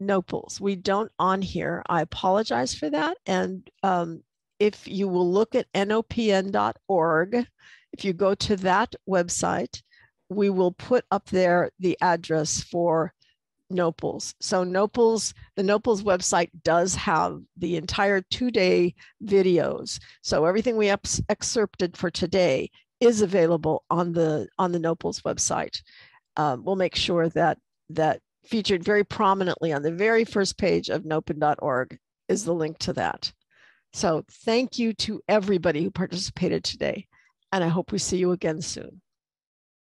Nopals. We don't on here. I apologize for that. And if you will look at nopn.org, if you go to that website, we will put up there the address for Nopals. So the Nopals website does have the entire 2-day videos. So everything we excerpted for today is available on the Nopals website. We'll make sure that featured very prominently on the very first page of nopen.org is the link to that. So thank you to everybody who participated today, and I hope we see you again soon.